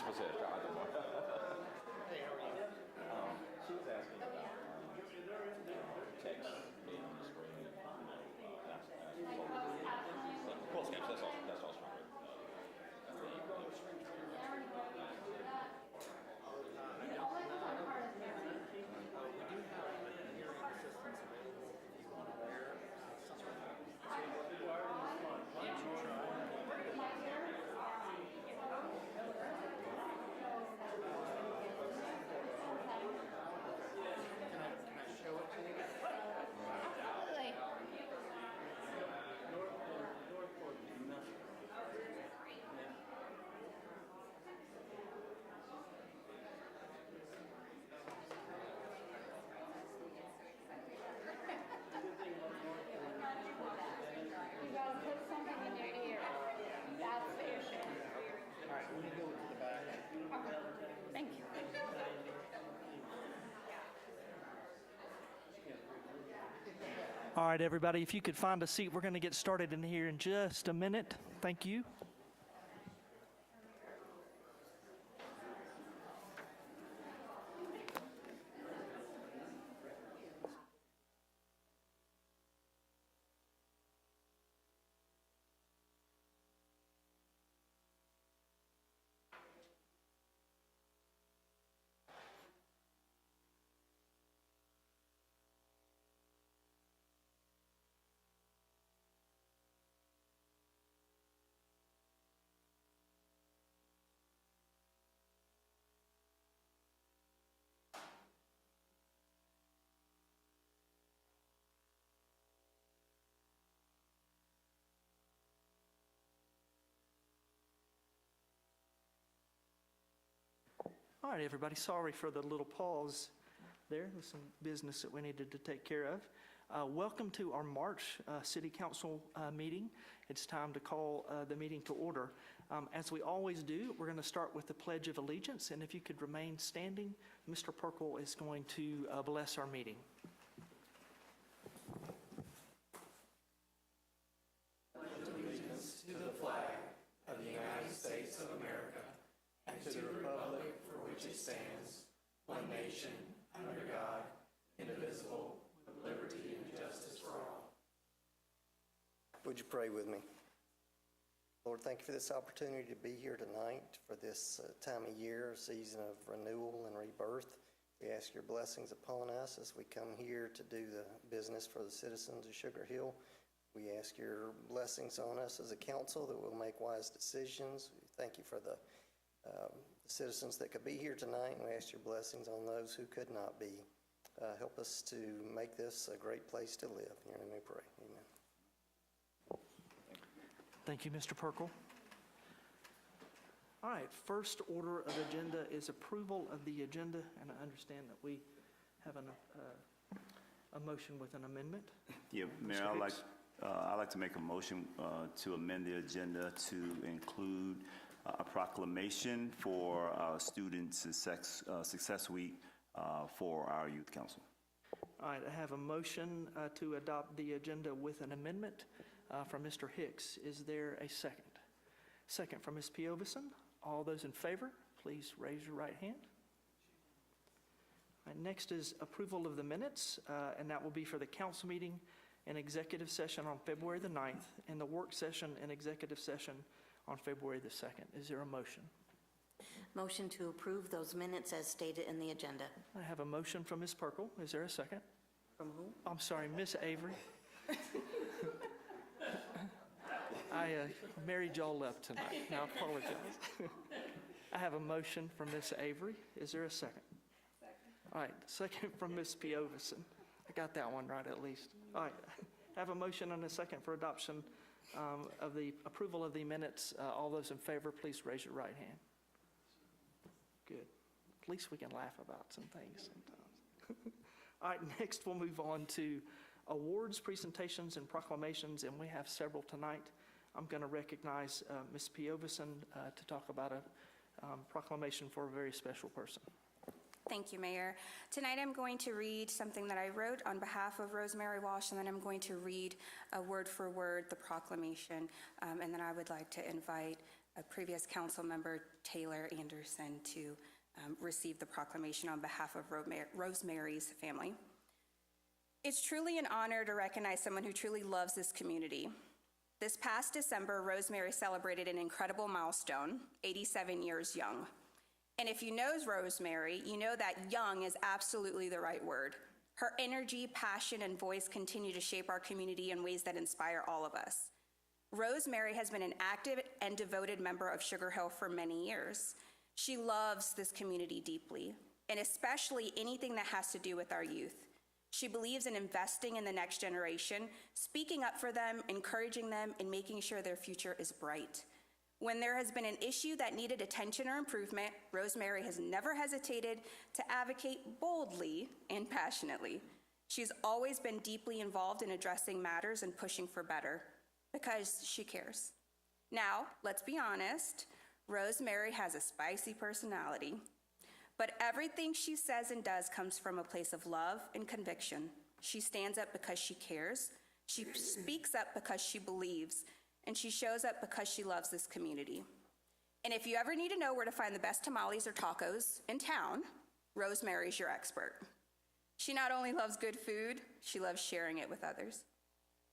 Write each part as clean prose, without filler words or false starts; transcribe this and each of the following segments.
What's that? I don't know. Hey, how are you? She was asking about text being on the screen. Cool Scouts, that's all. That's all. We do have hearing assistance available if you want to wear something. Why don't you try? Can I show it to you? You gotta put something in your ear. That's the issue. All right, let me go to the back. Okay. Thank you. All right, everybody, if you could find a seat, we're going to get started in here in just a minute. Thank you. All right, everybody, sorry for the little pause there. There's some business that we needed to take care of. Welcome to our March City Council meeting. It's time to call the meeting to order. As we always do, we're going to start with the Pledge of Allegiance, and if you could remain standing, Mr. Perkle is going to bless our meeting. Would you pray with me? Lord, thank you for this opportunity to be here tonight for this time of year, season of renewal and rebirth. We ask your blessings upon us as we come here to do the business for the citizens of Sugar Hill. We ask your blessings on us as a council that we'll make wise decisions. We thank you for the citizens that could be here tonight, and we ask your blessings on those who could not be. Help us to make this a great place to live. In your name we pray. Amen. Thank you, Mr. Perkle. All right, first order of agenda is approval of the agenda, and I understand that we have a motion with an amendment. Yeah, Mayor, Mr. I'd like to make a motion to amend the agenda to include a proclamation for Student Success Week for our Youth Council. All right, I have a motion to adopt the agenda with an amendment from Mr. Hicks. Is there a second? Second from Ms. Piovison. All those in favor, please raise your right hand. All right, next is approval of the minutes, and that will be for the council meeting and executive session on February the 9th, and the work session and executive session on February the 2nd. Is there a motion? Motion to approve those minutes as stated in the agenda. I have a motion from Ms. Perkle. Is there a second? From who? I'm sorry, Ms. Avery. I married y'all up tonight. Now, I apologize. I have a motion from Ms. Avery. Is there a second? Second. All right, second from Ms. Piovison. I got that one right at least. All right, I have a motion and a second for adoption of the approval of the minutes. All those in favor, please raise your right hand. Good. At least we can laugh about some things sometimes. All right, next we'll move on to awards, presentations, and proclamations, and we have several tonight. I'm going to recognize Ms. Piovison to talk about a proclamation for a very special person. Thank you, Mayor. Tonight I'm going to read something that I wrote on behalf of Rosemary Walsh, and then I'm going to read word for word the proclamation, and then I would like to invite previous council member Taylor Anderson to receive the proclamation on behalf of Rosemary's family. It's truly an honor to recognize someone who truly loves this community. This past December, Rosemary celebrated an incredible milestone, 87 years young. And if you know Rosemary, you know that young is absolutely the right word. Her energy, passion, and voice continue to shape our community in ways that inspire all of us. Rosemary has been an active and devoted member of Sugar Hill for many years. She loves this community deeply, and especially anything that has to do with our youth. She believes in investing in the next generation, speaking up for them, encouraging them, and making sure their future is bright. When there has been an issue that needed attention or improvement, Rosemary has never hesitated to advocate boldly and passionately. She's always been deeply involved in addressing matters and pushing for better because she cares. Now, let's be honest, Rosemary has a spicy personality. But everything she says and does comes from a place of love and conviction. She stands up because she cares. She speaks up because she believes. And she shows up because she loves this community. And if you ever need to know where to find the best tamales or tacos in town, Rosemary's your expert. She not only loves good food, she loves sharing it with others.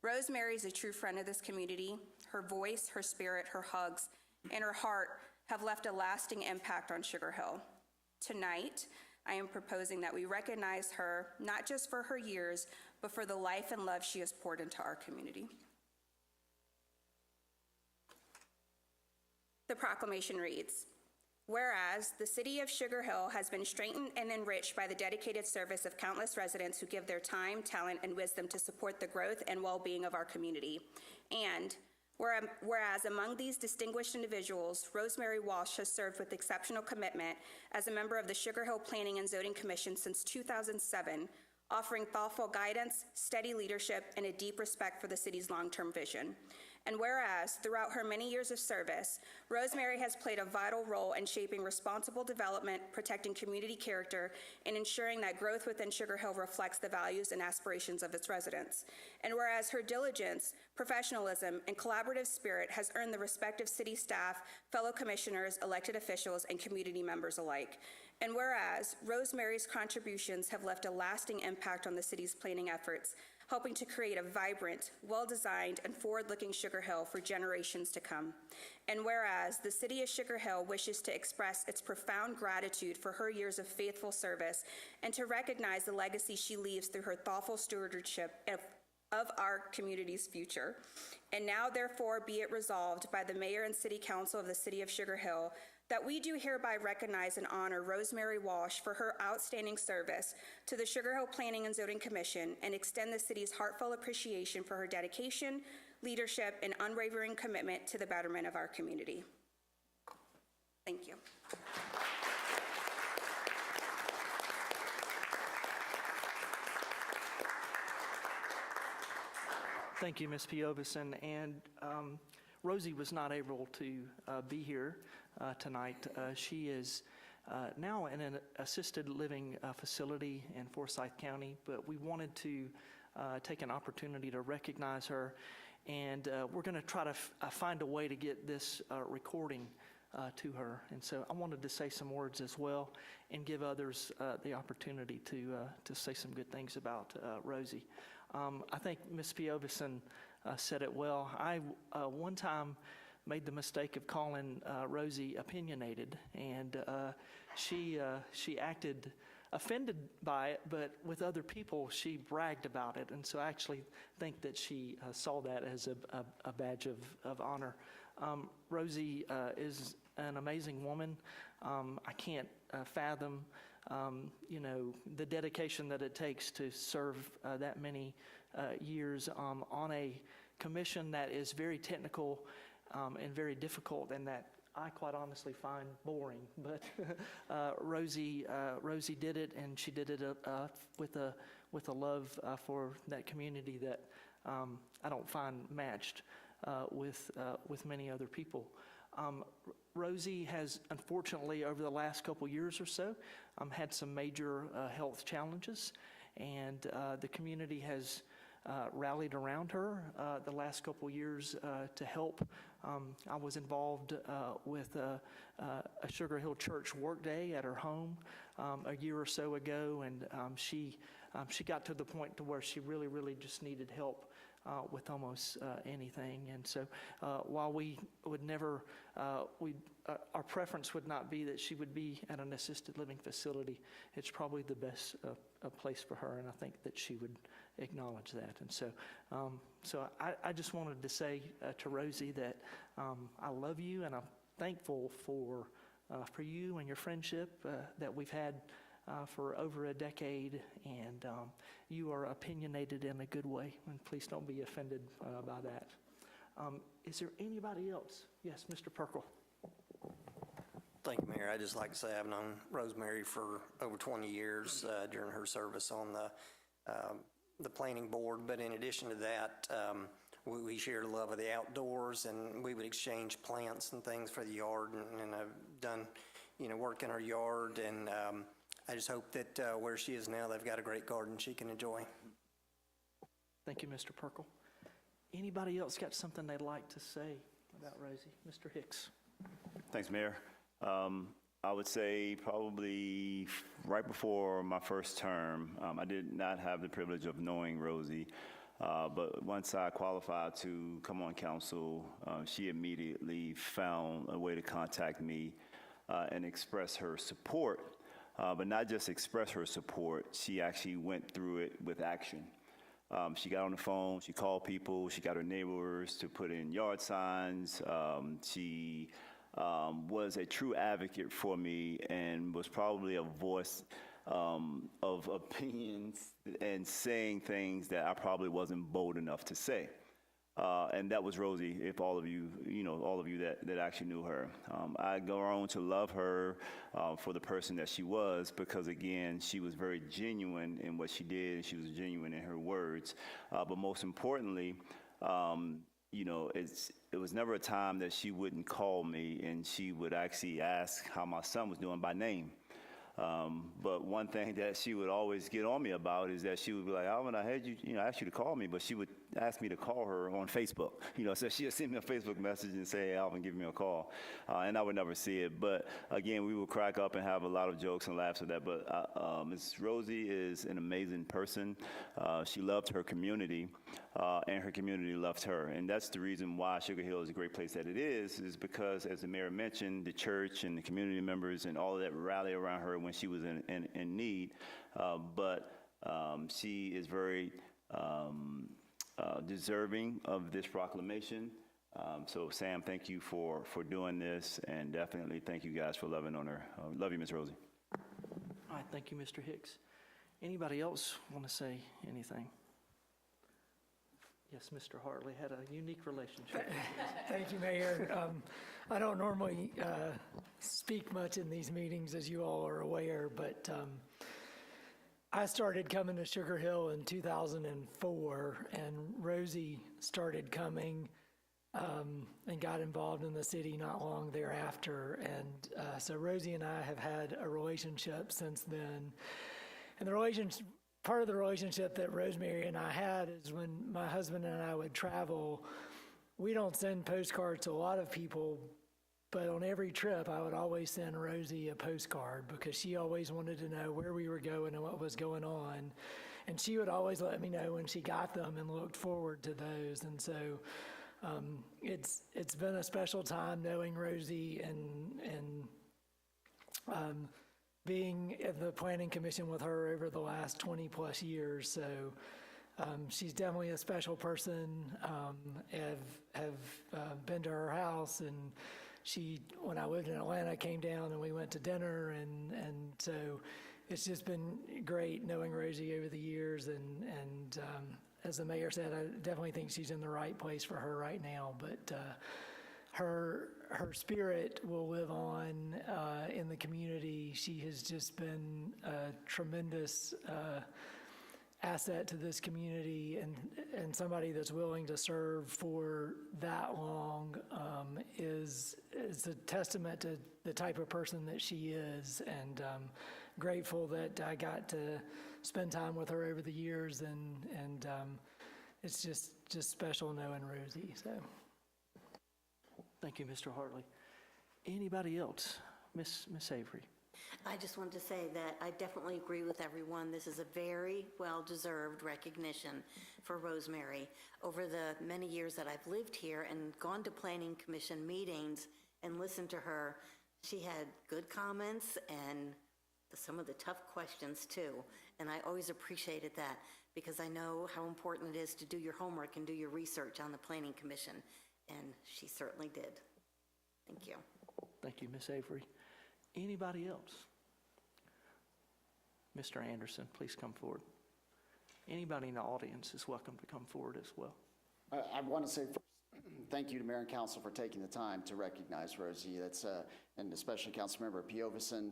Rosemary's a true friend of this community. Her voice, her spirit, her hugs, and her heart have left a lasting impact on Sugar Hill. Tonight, I am proposing that we recognize her not just for her years, but for the life and love she has poured into our community. The proclamation reads, whereas the city of Sugar Hill has been strengthened and enriched by the dedicated service of countless residents who give their time, talent, and wisdom to support the growth and well-being of our community. And whereas among these distinguished individuals, Rosemary Walsh has served with exceptional commitment as a member of the Sugar Hill Planning and Zoning Commission since 2007, offering thoughtful guidance, steady leadership, and a deep respect for the city's long-term vision. And whereas, throughout her many years of service, Rosemary has played a vital role in shaping responsible development, protecting community character, and ensuring that growth within Sugar Hill reflects the values and aspirations of its residents. And whereas her diligence, professionalism, and collaborative spirit has earned the respect of city staff, fellow commissioners, elected officials, and community members alike. And whereas Rosemary's contributions have left a lasting impact on the city's planning efforts, helping to create a vibrant, well-designed, and forward-looking Sugar Hill for generations to come. And whereas the city of Sugar Hill wishes to express its profound gratitude for her years of faithful service and to recognize the legacy she leaves through her thoughtful stewardship of our community's future. And now, therefore, be it resolved by the Mayor and City Council of the City of Sugar Hill that we do hereby recognize and honor Rosemary Walsh for her outstanding service to the Sugar Hill Planning and Zoning Commission and extend the city's heartfelt appreciation for her dedication, leadership, and unwavering commitment to the betterment of our community. Thank you. Thank you, Ms. Piovison. And Rosie was not able to be here tonight. She is now in an assisted living facility in Forsyth County, but we wanted to take an opportunity to recognize her, and we're going to try to find a way to get this recording to her. And so I wanted to say some words as well and give others the opportunity to say some good things about Rosie. I think Ms. Piovison said it well. I one time made the mistake of calling Rosie opinionated, and she acted offended by it, but with other people she bragged about it, and so I actually think that she saw that as a badge of honor. Rosie is an amazing woman. I can't fathom the dedication that it takes to serve that many years on a commission that is very technical and very difficult, and that I quite honestly find boring. But Rosie did it, and she did it with a love for that community that I don't find matched with many other people. Rosie has, unfortunately, over the last couple years or so, had some major health challenges, and the community has rallied around her the last couple years to help. I was involved with a Sugar Hill Church workday at her home a year or so ago, and she got to the point to where she really just needed help with almost anything. And so while we would never, our preference would not be that she would be at an assisted living facility. It's probably the best place for her, and I think that she would acknowledge that. And so I just wanted to say to Rosie that I love you, and I'm thankful for you and your friendship that we've had for over a decade, and you are opinionated in a good way, and please don't be offended by that. Is there anybody else? Yes, Mr. Perkle. Thank you, Mayor. I'd just like to say I've known Rosemary for over 20 years during her service on the planning board. But in addition to that, we shared a love of the outdoors, and we would exchange plants and things for the yard. And I've done, work in her yard, and I just hope that where she is now, they've got a great garden she can enjoy. Thank you, Mr. Perkle. Anybody else got something they'd like to say about Rosie? Mr. Hicks. Thanks, Mayor. I would say probably right before my first term, I did not have the privilege of knowing Rosie, but once I qualified to come on council, she immediately found a way to contact me and express her support, but not just express her support, she actually went through it with action. She got on the phone, she called people, she got her neighbors to put in yard signs. She was a true advocate for me and was probably a voice of opinions and saying things that I probably wasn't bold enough to say. And that was Rosie, if all of you, all of you that actually knew her. I go on to love her for the person that she was, because again, she was very genuine in what she did. She was genuine in her words. But most importantly, it was never a time that she wouldn't call me and she would actually ask how my son was doing by name. But one thing that she would always get on me about is that she would be like, Alvin, I had you, I asked you to call me, but she would ask me to call her on Facebook. So she would send me a Facebook message and say, hey, Alvin, give me a call. And I would never see it. But again, we would crack up and have a lot of jokes and laughs with that. But Ms. Rosie is an amazing person. She loved her community, and her community loved her. And that's the reason why Sugar Hill is a great place that it is because, as the mayor mentioned, the church and the community members and all of that rally around her when she was in need. But she is very deserving of this proclamation. So Sam, thank you for doing this, and definitely thank you guys for loving on her. Love you, Ms. Rosie. All right, thank you, Mr. Hicks. Anybody else want to say anything? Yes, Mr. Hartley had a unique relationship. Thank you, Mayor. I don't normally speak much in these meetings, as you all are aware, but I started coming to Sugar Hill in 2004, and Rosie started coming and got involved in the city not long thereafter. And so Rosie and I have had a relationship since then. And part of the relationship that Rosemary and I had is when my husband and I would travel, we don't send postcards to a lot of people, but on every trip I would always send Rosie a postcard because she always wanted to know where we were going and what was going on. And she would always let me know when she got them and looked forward to those. And so it's been a special time knowing Rosie and being at the Planning Commission with her over the last 20 plus years. So she's definitely a special person. Have been to her house, and she, when I lived in Atlanta, came down and we went to dinner, and so it's just been great knowing Rosie over the years. And as the mayor said, I definitely think she's in the right place for her right now. But her spirit will live on in the community. She has just been a tremendous asset to this community, and somebody that's willing to serve for that long is a testament to the type of person that she is. And grateful that I got to spend time with her over the years, and it's just special knowing Rosie, so. Thank you, Mr. Hartley. Anybody else? Miss Avery? I just wanted to say that I definitely agree with everyone. This is a very well-deserved recognition for Rosemary. Over the many years that I've lived here and gone to Planning Commission meetings and listened to her, she had good comments and some of the tough questions too. And I always appreciated that because I know how important it is to do your homework and do your research on the Planning Commission. And she certainly did. Thank you. Thank you, Miss Avery. Anybody else? Mr. Anderson, please come forward. Anybody in the audience is welcome to come forward as well. I want to say first, thank you to Mayor and Council for taking the time to recognize Rosie. And especially Councilmember Piovison.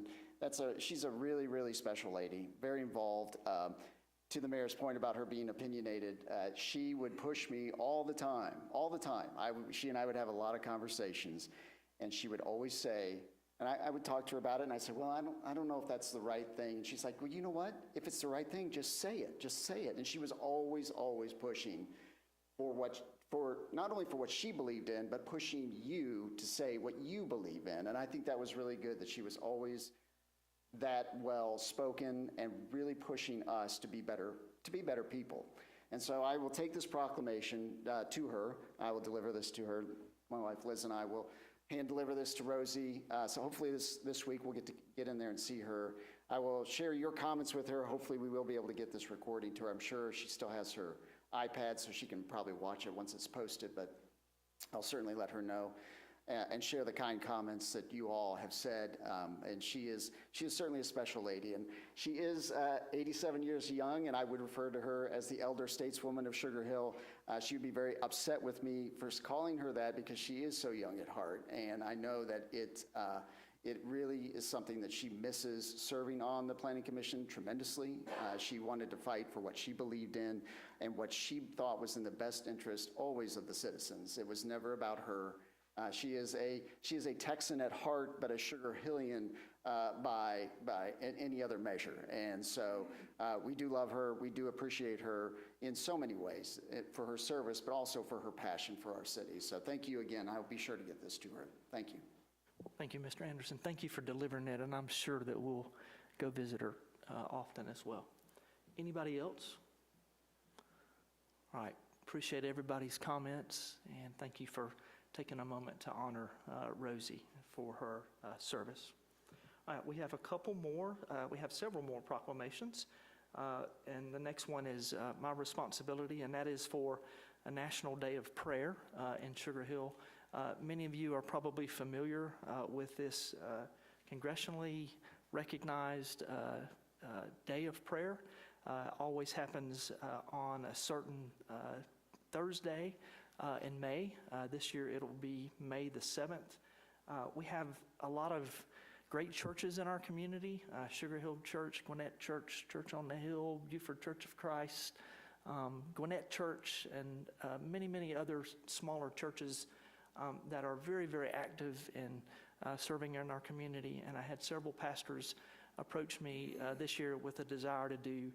She's a really, really special lady, very involved. To the mayor's point about her being opinionated, she would push me all the time. She and I would have a lot of conversations, and she would always say, and I would talk to her about it, and I said, well, I don't know if that's the right thing. And she's like, well, you know what? If it's the right thing, just say it. And she was always pushing for not only for what she believed in, but pushing you to say what you believe in. And I think that was really good that she was always that well-spoken and really pushing us to be better people. And so I will take this proclamation to her. I will deliver this to her. My wife Liz and I will hand deliver this to Rosie. So hopefully this week we'll get in there and see her. I will share your comments with her. Hopefully we will be able to get this recording to her. I'm sure she still has her iPad, so she can probably watch it once it's posted, but I'll certainly let her know and share the kind comments that you all have said. And she is certainly a special lady, and she is 87 years young, and I would refer to her as the elder stateswoman of Sugar Hill. She would be very upset with me for calling her that because she is so young at heart, and I know that it really is something that she misses serving on the Planning Commission tremendously. She wanted to fight for what she believed in and what she thought was in the best interest always of the citizens. It was never about her. She is a Texan at heart, but a Sugar Hillian by any other measure. And so we do love her. We do appreciate her in so many ways for her service, but also for her passion for our city. So thank you again. I'll be sure to get this to her. Thank you. Thank you, Mr. Anderson. Thank you for delivering it, and I'm sure that we'll go visit her often as well. Anybody else? All right. Appreciate everybody's comments, and thank you for taking a moment to honor Rosie for her service. All right, we have a couple more. We have several more proclamations, and the next one is my responsibility, and that is for a National Day of Prayer in Sugar Hill. Many of you are probably familiar with this congressionally recognized Day of Prayer. Always happens on a certain Thursday in May. This year it'll be May the 7th. We have a lot of great churches in our community, Sugar Hill Church, Gwinnett Church, Church on the Hill, Buford Church of Christ, Gwinnett Church, and many, many other smaller churches that are very, very active in serving in our community. And I had several pastors approach me this year with a desire to do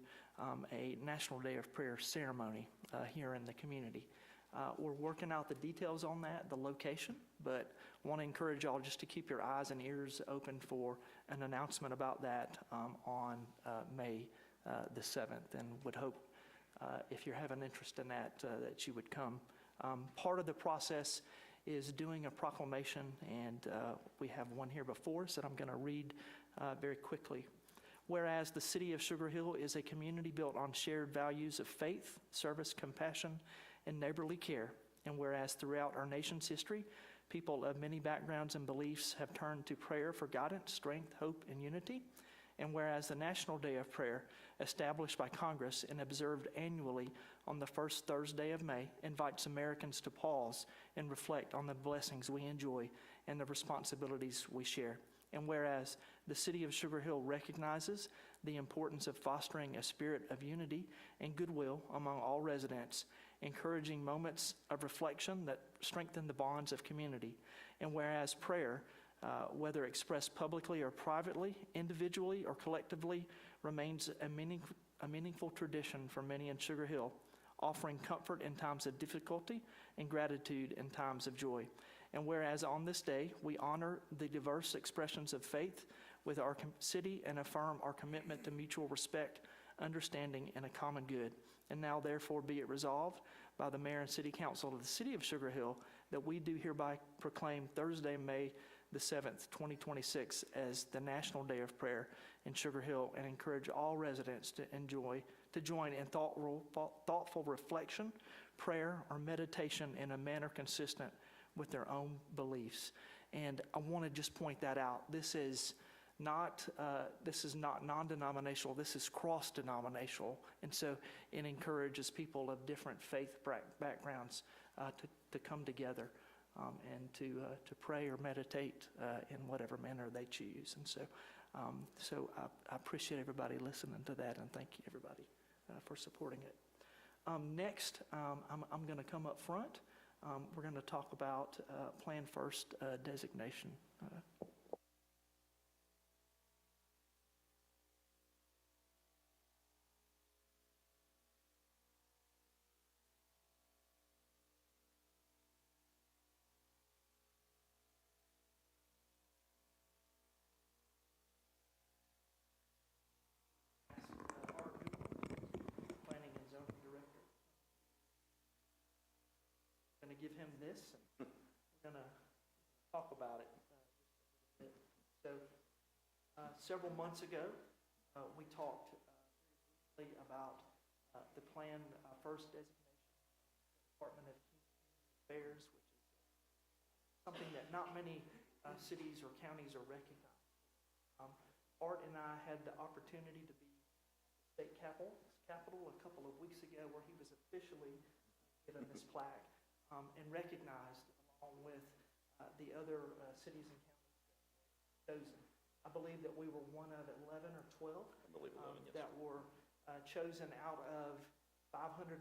a National Day of Prayer ceremony here in the community. We're working out the details on that, the location, but want to encourage y'all just to keep your eyes and ears open for an announcement about that on May the 7th, and would hope if you have an interest in that, that you would come. Part of the process is doing a proclamation, and we have one here before us that I'm going to read very quickly. Whereas the city of Sugar Hill is a community built on shared values of faith, service, compassion, and neighborly care, and whereas throughout our nation's history, people of many backgrounds and beliefs have turned to prayer for guidance, strength, hope, and unity, and whereas the National Day of Prayer, established by Congress and observed annually on the first Thursday of May, invites Americans to pause and reflect on the blessings we enjoy and the responsibilities we share. And whereas the city of Sugar Hill recognizes the importance of fostering a spirit of unity and goodwill among all residents, encouraging moments of reflection that strengthen the bonds of community. And whereas prayer, whether expressed publicly or privately, individually or collectively, remains a meaningful tradition for many in Sugar Hill, offering comfort in times of difficulty and gratitude in times of joy. And whereas on this day, we honor the diverse expressions of faith with our city and affirm our commitment to mutual respect, understanding, and a common good. And now therefore be it resolved by the Mayor and City Council of the City of Sugar Hill that we do hereby proclaim Thursday, May the 7th, 2026 as the National Day of Prayer in Sugar Hill, and encourage all residents to join in thoughtful reflection, prayer, or meditation in a manner consistent with their own beliefs. And I want to just point that out. This is not non-denominational, this is cross-denominational. And so it encourages people of different faith backgrounds to come together and to pray or meditate in whatever manner they choose. And so I appreciate everybody listening to that, and thank you everybody for supporting it. Next, I'm going to come up front. We're going to talk about Plan First designation. Planning and Zoning Director. Going to give him this, and we're going to talk about it just a little bit. So, several months ago, we talked briefly about the Plan First designation of the Department of Community Affairs, which is something that not many cities or counties are recognizing. Art and I had the opportunity to be at the state capitol a couple of weeks ago, where he was officially given this plaque and recognized along with the other cities and counties that were chosen. I believe that we were one of 11 or 12 I believe 11, yes. that were chosen out of 537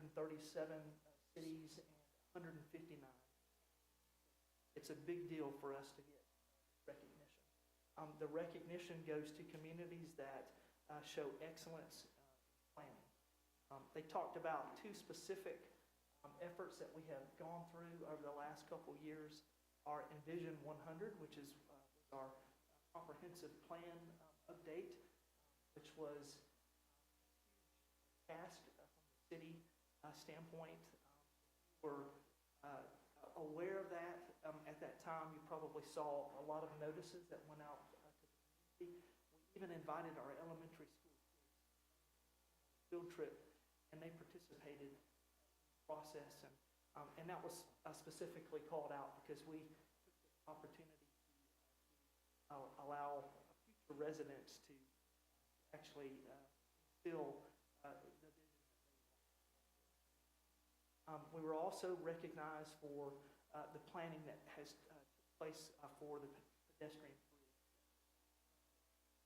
cities and 159. It's a big deal for us to get recognition. The recognition goes to communities that show excellence in planning. They talked about two specific efforts that we have gone through over the last couple years. Our Envision 100, which is our comprehensive plan update, which was a task from the city standpoint. We're aware of that. At that time, you probably saw a lot of notices that went out to the community. We even invited our elementary school kids field trip, and they participated in the process. And that was specifically called out because we took the opportunity to allow future residents to actually instill the vision that they want. We were also recognized for the planning that has took place for the pedestrian bridge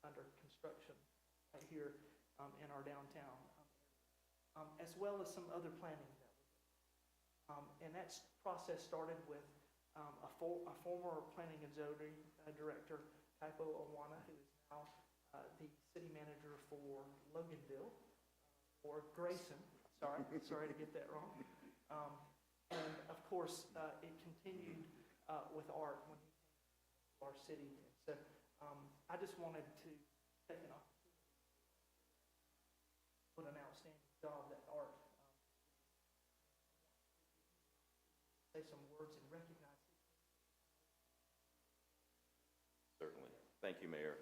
under construction right here in our downtown area, as well as some other planning that we did. And that process started with a former planning and zoning director, Kaipo Awana, who is now the city manager for Loganville, or Grayson. Sorry to get that wrong. And of course, it continued with Art when he came to our city. So I just wanted to take an opportunity to put an outstanding job that Art say some words and recognize his. Certainly. Thank you, Mayor.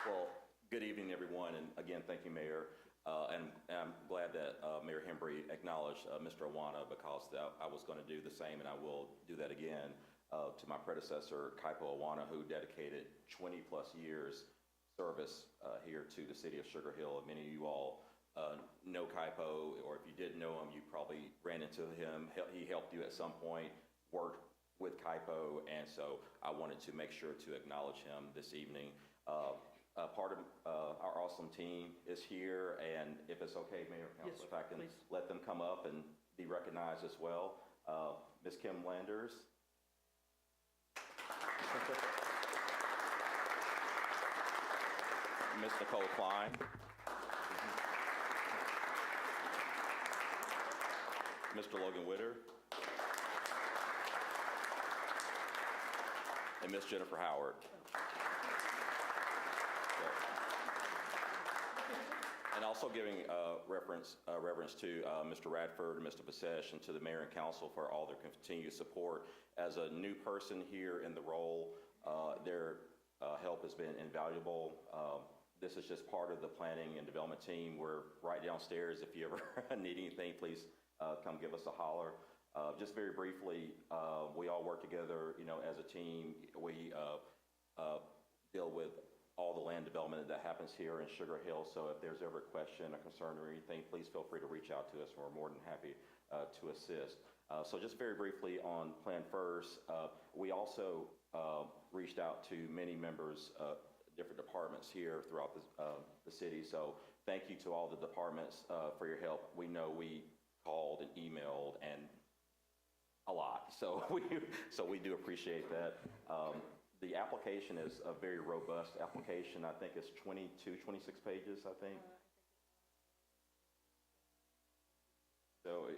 Well, good evening, everyone, and again, thank you, Mayor. And I'm glad that Mayor Hembry acknowledged Mr. Awana, because I was going to do the same, and I will do that again to my predecessor, Kaipo Awana, who dedicated 20-plus years service here to the city of Sugar Hill. And many of you all know Kaipo, or if you didn't know him, you probably ran into him. He helped you at some point, worked with Kaipo, and so I wanted to make sure to acknowledge him this evening. Part of our awesome team is here, and if it's okay, Mayor, Council, Yes, if I can please. let them come up and be recognized as well. Ms. Kim Landers. Ms. Nicole Klein. Mr. Logan Witter. And Ms. Jennifer Howard. And also giving reverence to Mr. Radford, Mr. Pasesh, and to the mayor and council for all their continued support. As a new person here in the role, their help has been invaluable. This is just part of the planning and development team. We're right downstairs. If you ever need anything, please come give us a holler. Just very briefly, we all work together, as a team. We deal with all the land development that happens here in Sugar Hill. So if there's ever a question, a concern, or anything, please feel free to reach out to us. We're more than happy to assist. So just very briefly on Plan First, we also reached out to many members of different departments here throughout the city. So thank you to all the departments for your help. We know we called and emailed and a lot. So we do appreciate that. The application is a very robust application. I think it's 26 pages, I think. So,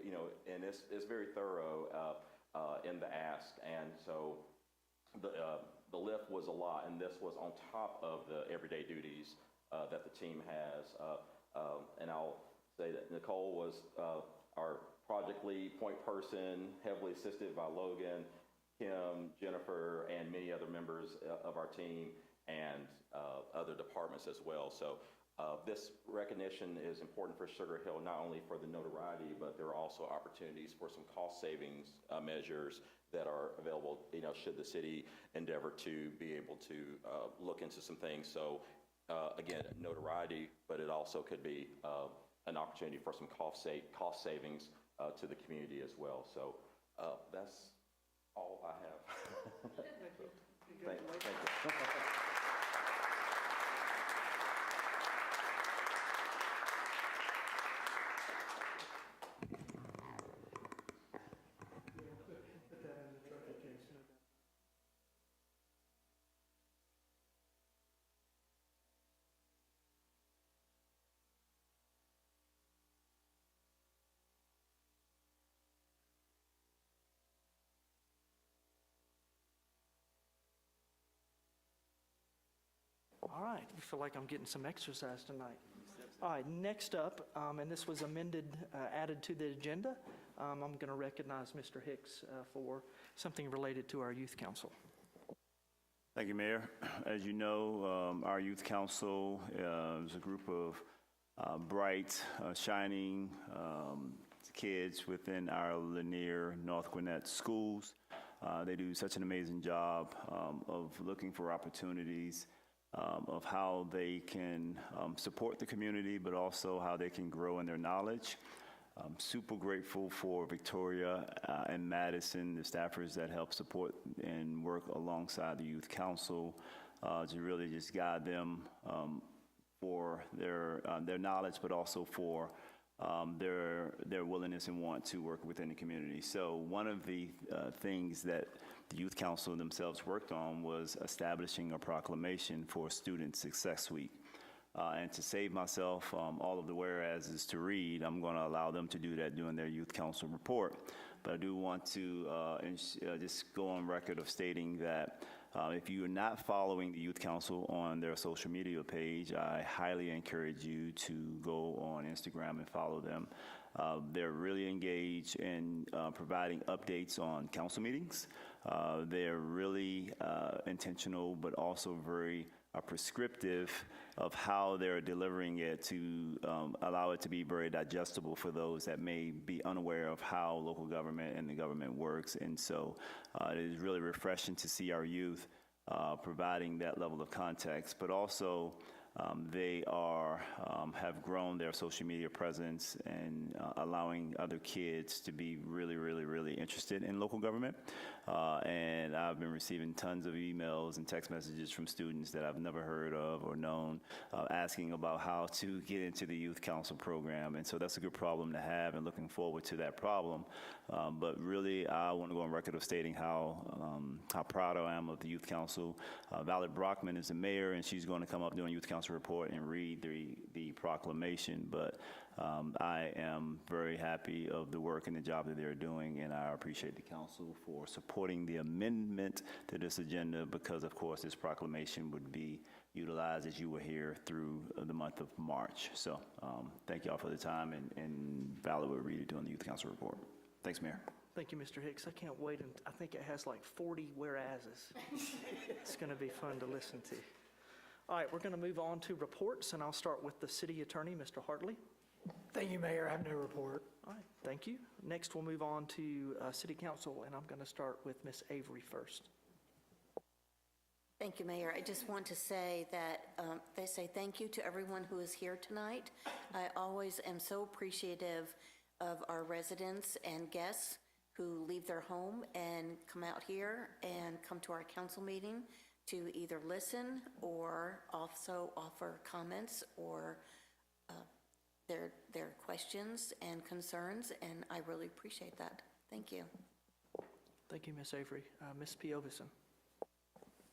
and it's very thorough in the ask. And so the lift was a lot, and this was on top of the everyday duties that the team has. And I'll say that Nicole was our project lead, point person, heavily assisted by Logan, Kim, Jennifer, and many other members of our team and other departments as well. So this recognition is important for Sugar Hill, not only for the notoriety, but there are also opportunities for some cost savings measures that are available, should the city endeavor to be able to look into some things. So again, notoriety, but it also could be an opportunity for some cost savings to the community as well. So that's all I have. Thank you. Thank you. All right, I feel like I'm getting some exercise tonight. All right, next up, and this was amended, added to the agenda, I'm going to recognize Mr. Hicks for something related to our youth council. Thank you, Mayor. As you know, our youth council is a group of bright, shining kids within our Lanier North Gwinnett schools. They do such an amazing job of looking for opportunities, of how they can support the community, but also how they can grow in their knowledge. I'm super grateful for Victoria and Madison, the staffers that help support and work alongside the Youth Council to really just guide them for their knowledge, but also for their willingness and want to work within the community. So one of the things that the Youth Council themselves worked on was establishing a proclamation for Student Success Week. And to save myself all of the whereases to read, I'm going to allow them to do that during their Youth Council report. But I do want to just go on record of stating that if you are not following the Youth Council on their social media page, I highly encourage you to go on Instagram and follow them. They're really engaged in providing updates on council meetings. They're really intentional, but also very prescriptive of how they're delivering it to allow it to be very digestible for those that may be unaware of how local government and the government works. And so it is really refreshing to see our youth providing that level of context, but also they have grown their social media presence and allowing other kids to be really, really, really interested in local government. and I've been receiving tons of emails and text messages from students that I've never heard of or known, asking about how to get into the Youth Council program. And so that's a good problem to have, and looking forward to that problem. But really, I want to go on record of stating how proud I am of the Youth Council. Valerie Brockman is the mayor, and she's going to come up during Youth Council report and read the proclamation. But I am very happy of the work and the job that they're doing, and I appreciate the council for supporting the amendment to this agenda, because, of course, this proclamation would be utilized as you were here through the month of March. So thank you all for the time, and Valerie will read it during the Youth Council report. Thanks, Mayor. Thank you, Mr. Hicks. I can't wait. I think it has like 40 whereases. It's going to be fun to listen to. All right, we're going to move on to reports, and I'll start with the city attorney, Mr. Hartley. Thank you, Mayor. I have no report. All right, thank you. Next, we'll move on to city council, and I'm going to start with Ms. Avery first. Thank you, Mayor. I just want to say that they say thank you to everyone who is here tonight. I always am so appreciative of our residents and guests who leave their home and come out here and come to our council meeting to either listen or also offer comments or their questions and concerns, and I really appreciate that. Thank you. Thank you, Ms. Avery. Ms. Piovison.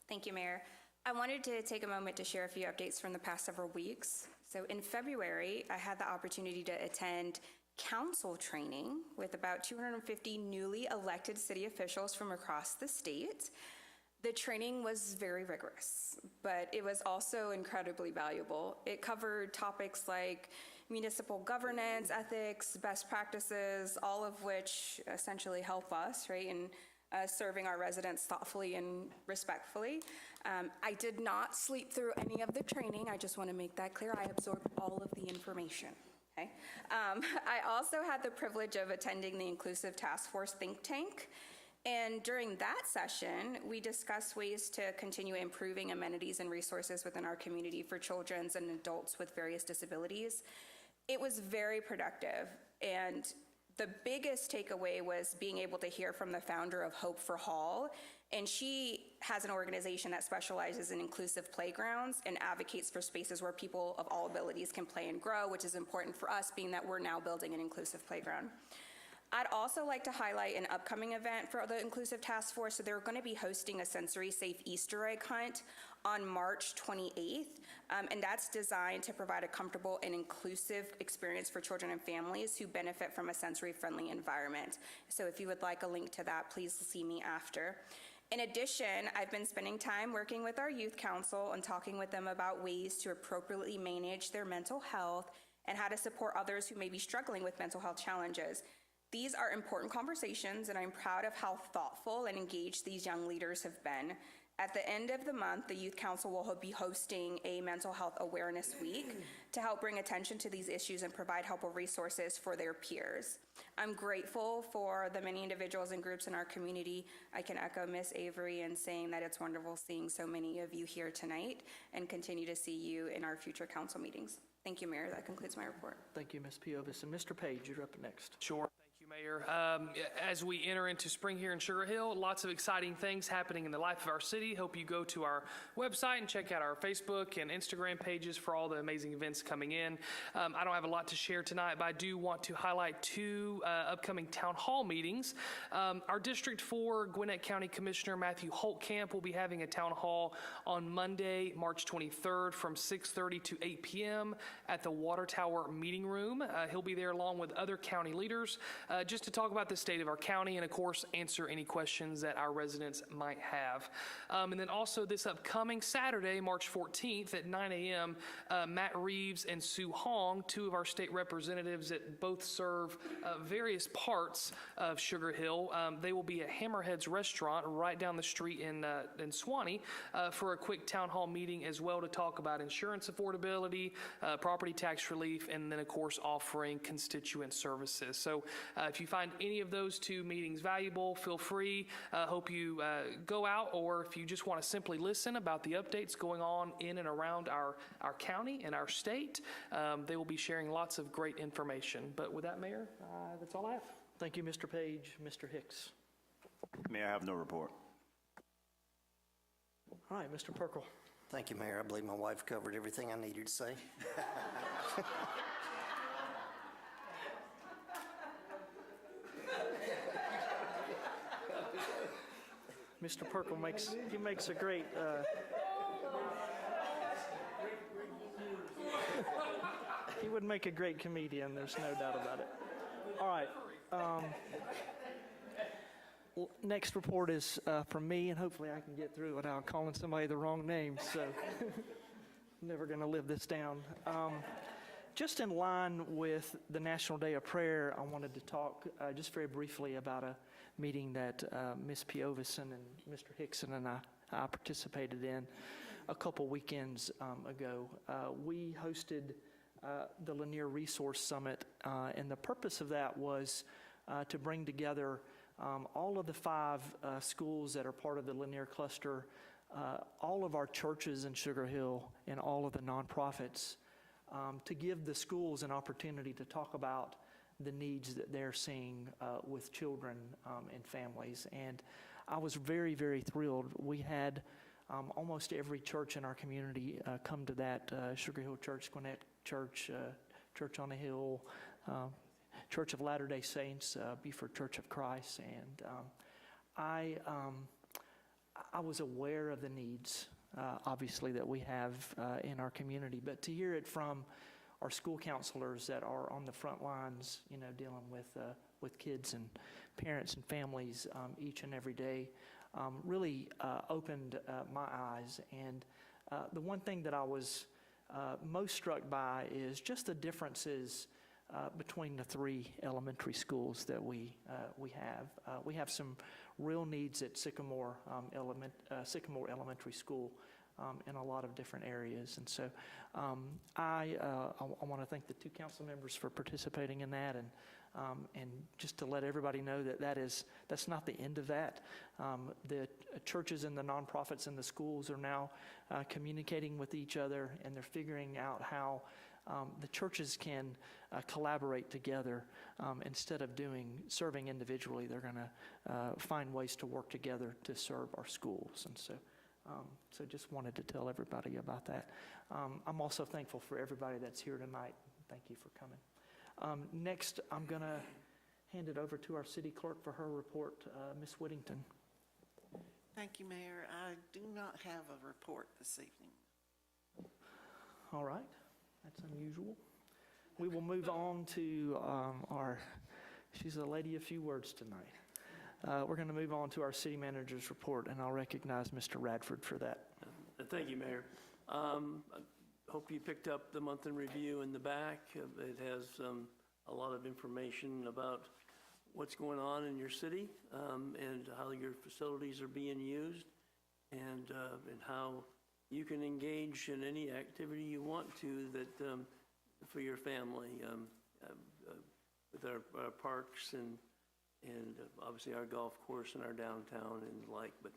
Thank you, Mayor. I wanted to take a moment to share a few updates from the past several weeks. So in February, I had the opportunity to attend council training with about 250 newly elected city officials from across the state. The training was very rigorous, but it was also incredibly valuable. It covered topics like municipal governance, ethics, best practices, all of which essentially help us, right, in serving our residents thoughtfully and respectfully. I did not sleep through any of the training. I just want to make that clear. I absorbed all of the information. Okay. I also had the privilege of attending the Inclusive Task Force think tank. And during that session, we discussed ways to continue improving amenities and resources within our community for children and adults with various disabilities. It was very productive, and the biggest takeaway was being able to hear from the founder of Hope for Hall, and she has an organization that specializes in inclusive playgrounds and advocates for spaces where people of all abilities can play and grow, which is important for us, being that we're now building an inclusive playground. I'd also like to highlight an upcoming event for the Inclusive Task Force. So they're going to be hosting a sensory safe Easter egg hunt on March 28th, and that's designed to provide a comfortable and inclusive experience for children and families who benefit from a sensory-friendly environment. So if you would like a link to that, please see me after. In addition, I've been spending time working with our youth council and talking with them about ways to appropriately manage their mental health and how to support others who may be struggling with mental health challenges. These are important conversations, and I'm proud of how thoughtful and engaged these young leaders have been. At the end of the month, the Youth Council will be hosting a Mental Health Awareness Week to help bring attention to these issues and provide helpful resources for their peers. I'm grateful for the many individuals and groups in our community. I can echo Ms. Avery in saying that it's wonderful seeing so many of you here tonight and continue to see you in our future council meetings. Thank you, Mayor. That concludes my report. Thank you, Ms. Piovison. Mr. Page, you're up next. Sure. Mayor. As we enter into spring here in Sugar Hill, lots of exciting things happening in the life of our city. Hope you go to our website and check out our Facebook and Instagram pages for all the amazing events coming in. I don't have a lot to share tonight, but I do want to highlight two upcoming town hall meetings. Our District 4 Gwinnett County Commissioner Matthew Holtkamp will be having a town hall on Monday, March 23rd from 6:30 to 8 p.m. at the Water Tower Meeting Room. He'll be there along with other county leaders just to talk about the state of our county and, of course, answer any questions that our residents might have. And then also this upcoming Saturday, March 14th at 9 a.m., Matt Reeves and Sue Hong, two of our state representatives that both serve various parts of Sugar Hill, they will be at Hammerhead's Restaurant right down the street in Suwanee for a quick town hall meeting as well to talk about insurance affordability, property tax relief, and then, of course, offering constituent services. So if you find any of those two meetings valuable, feel free. Hope you go out, or if you just want to simply listen about the updates going on in and around our county and our state, they will be sharing lots of great information. But with that, Mayor, that's all I have. Thank you, Mr. Page. Mr. Hicks. Mayor, I have no report. All right, Mr. Perkle. Thank you, Mayor. I believe my wife covered everything I needed to say. Mr. Perkle makes a great, he would make a great comedian, there's no doubt about it. All right. Next report is from me, and hopefully I can get through it without calling somebody the wrong name, so never going to live this down. Just in line with the National Day of Prayer, I wanted to talk just very briefly about a meeting that Ms. Piovison and Mr. Hickson and I participated in a couple weekends ago. We hosted the Lanier Resource Summit, and the purpose of that was to bring together all of the 5 schools that are part of the Lanier cluster, all of our churches in Sugar Hill, and all of the nonprofits, to give the schools an opportunity to talk about the needs that they're seeing with children and families. And I was very, very thrilled. We had almost every church in our community come to that, Sugar Hill Church, Gwinnett Church, Church on the Hill, Church of Latter-day Saints, Beaufort Church of Christ. And I was aware of the needs, obviously, that we have in our community, but to hear it from our school counselors that are on the front lines, dealing with kids and parents and families each and every day, really opened my eyes. And the one thing that I was most struck by is just the differences between the 3 elementary schools that we have. We have some real needs at Sycamore Elementary School in a lot of different areas. And so I want to thank the 2 council members for participating in that, and just to let everybody know that that's not the end of that. The churches and the nonprofits and the schools are now communicating with each other, and they're figuring out how the churches can collaborate together. Instead of serving individually, they're going to find ways to work together to serve our schools. And so just wanted to tell everybody about that. I'm also thankful for everybody that's here tonight. Thank you for coming. Next, I'm going to hand it over to our city clerk for her report, Ms. Whittington. Thank you, Mayor. I do not have a report this evening. All right. That's unusual. We will move on to she's a lady of few words tonight. We're going to move on to our city manager's report, and I'll recognize Mr. Radford for that. Thank you, Mayor. I hope you picked up the month in review in the back. It has a lot of information about what's going on in your city and how your facilities are being used, and how you can engage in any activity you want to that for your family with our parks and obviously our golf course and our downtown and the like. But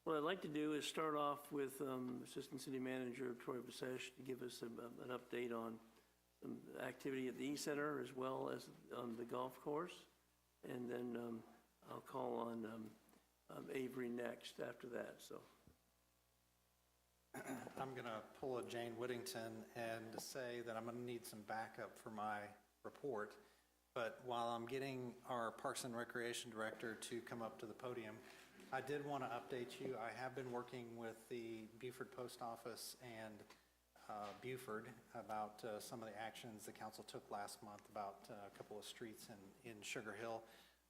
what I'd like to do is start off with Assistant City Manager Troy Basesh to give us an update on some activity at the E-Center as well as on the golf course. And then I'll call on Avery next after that. So I'm going to pull a Jane Whittington and to say that I'm going to need some backup for my report. But while I'm getting our Parks and Recreation Director to come up to the podium, I did want to update you. I have been working with the Beaufort Post Office and Beaufort about some of the actions the council took last month about a couple of streets in Sugar Hill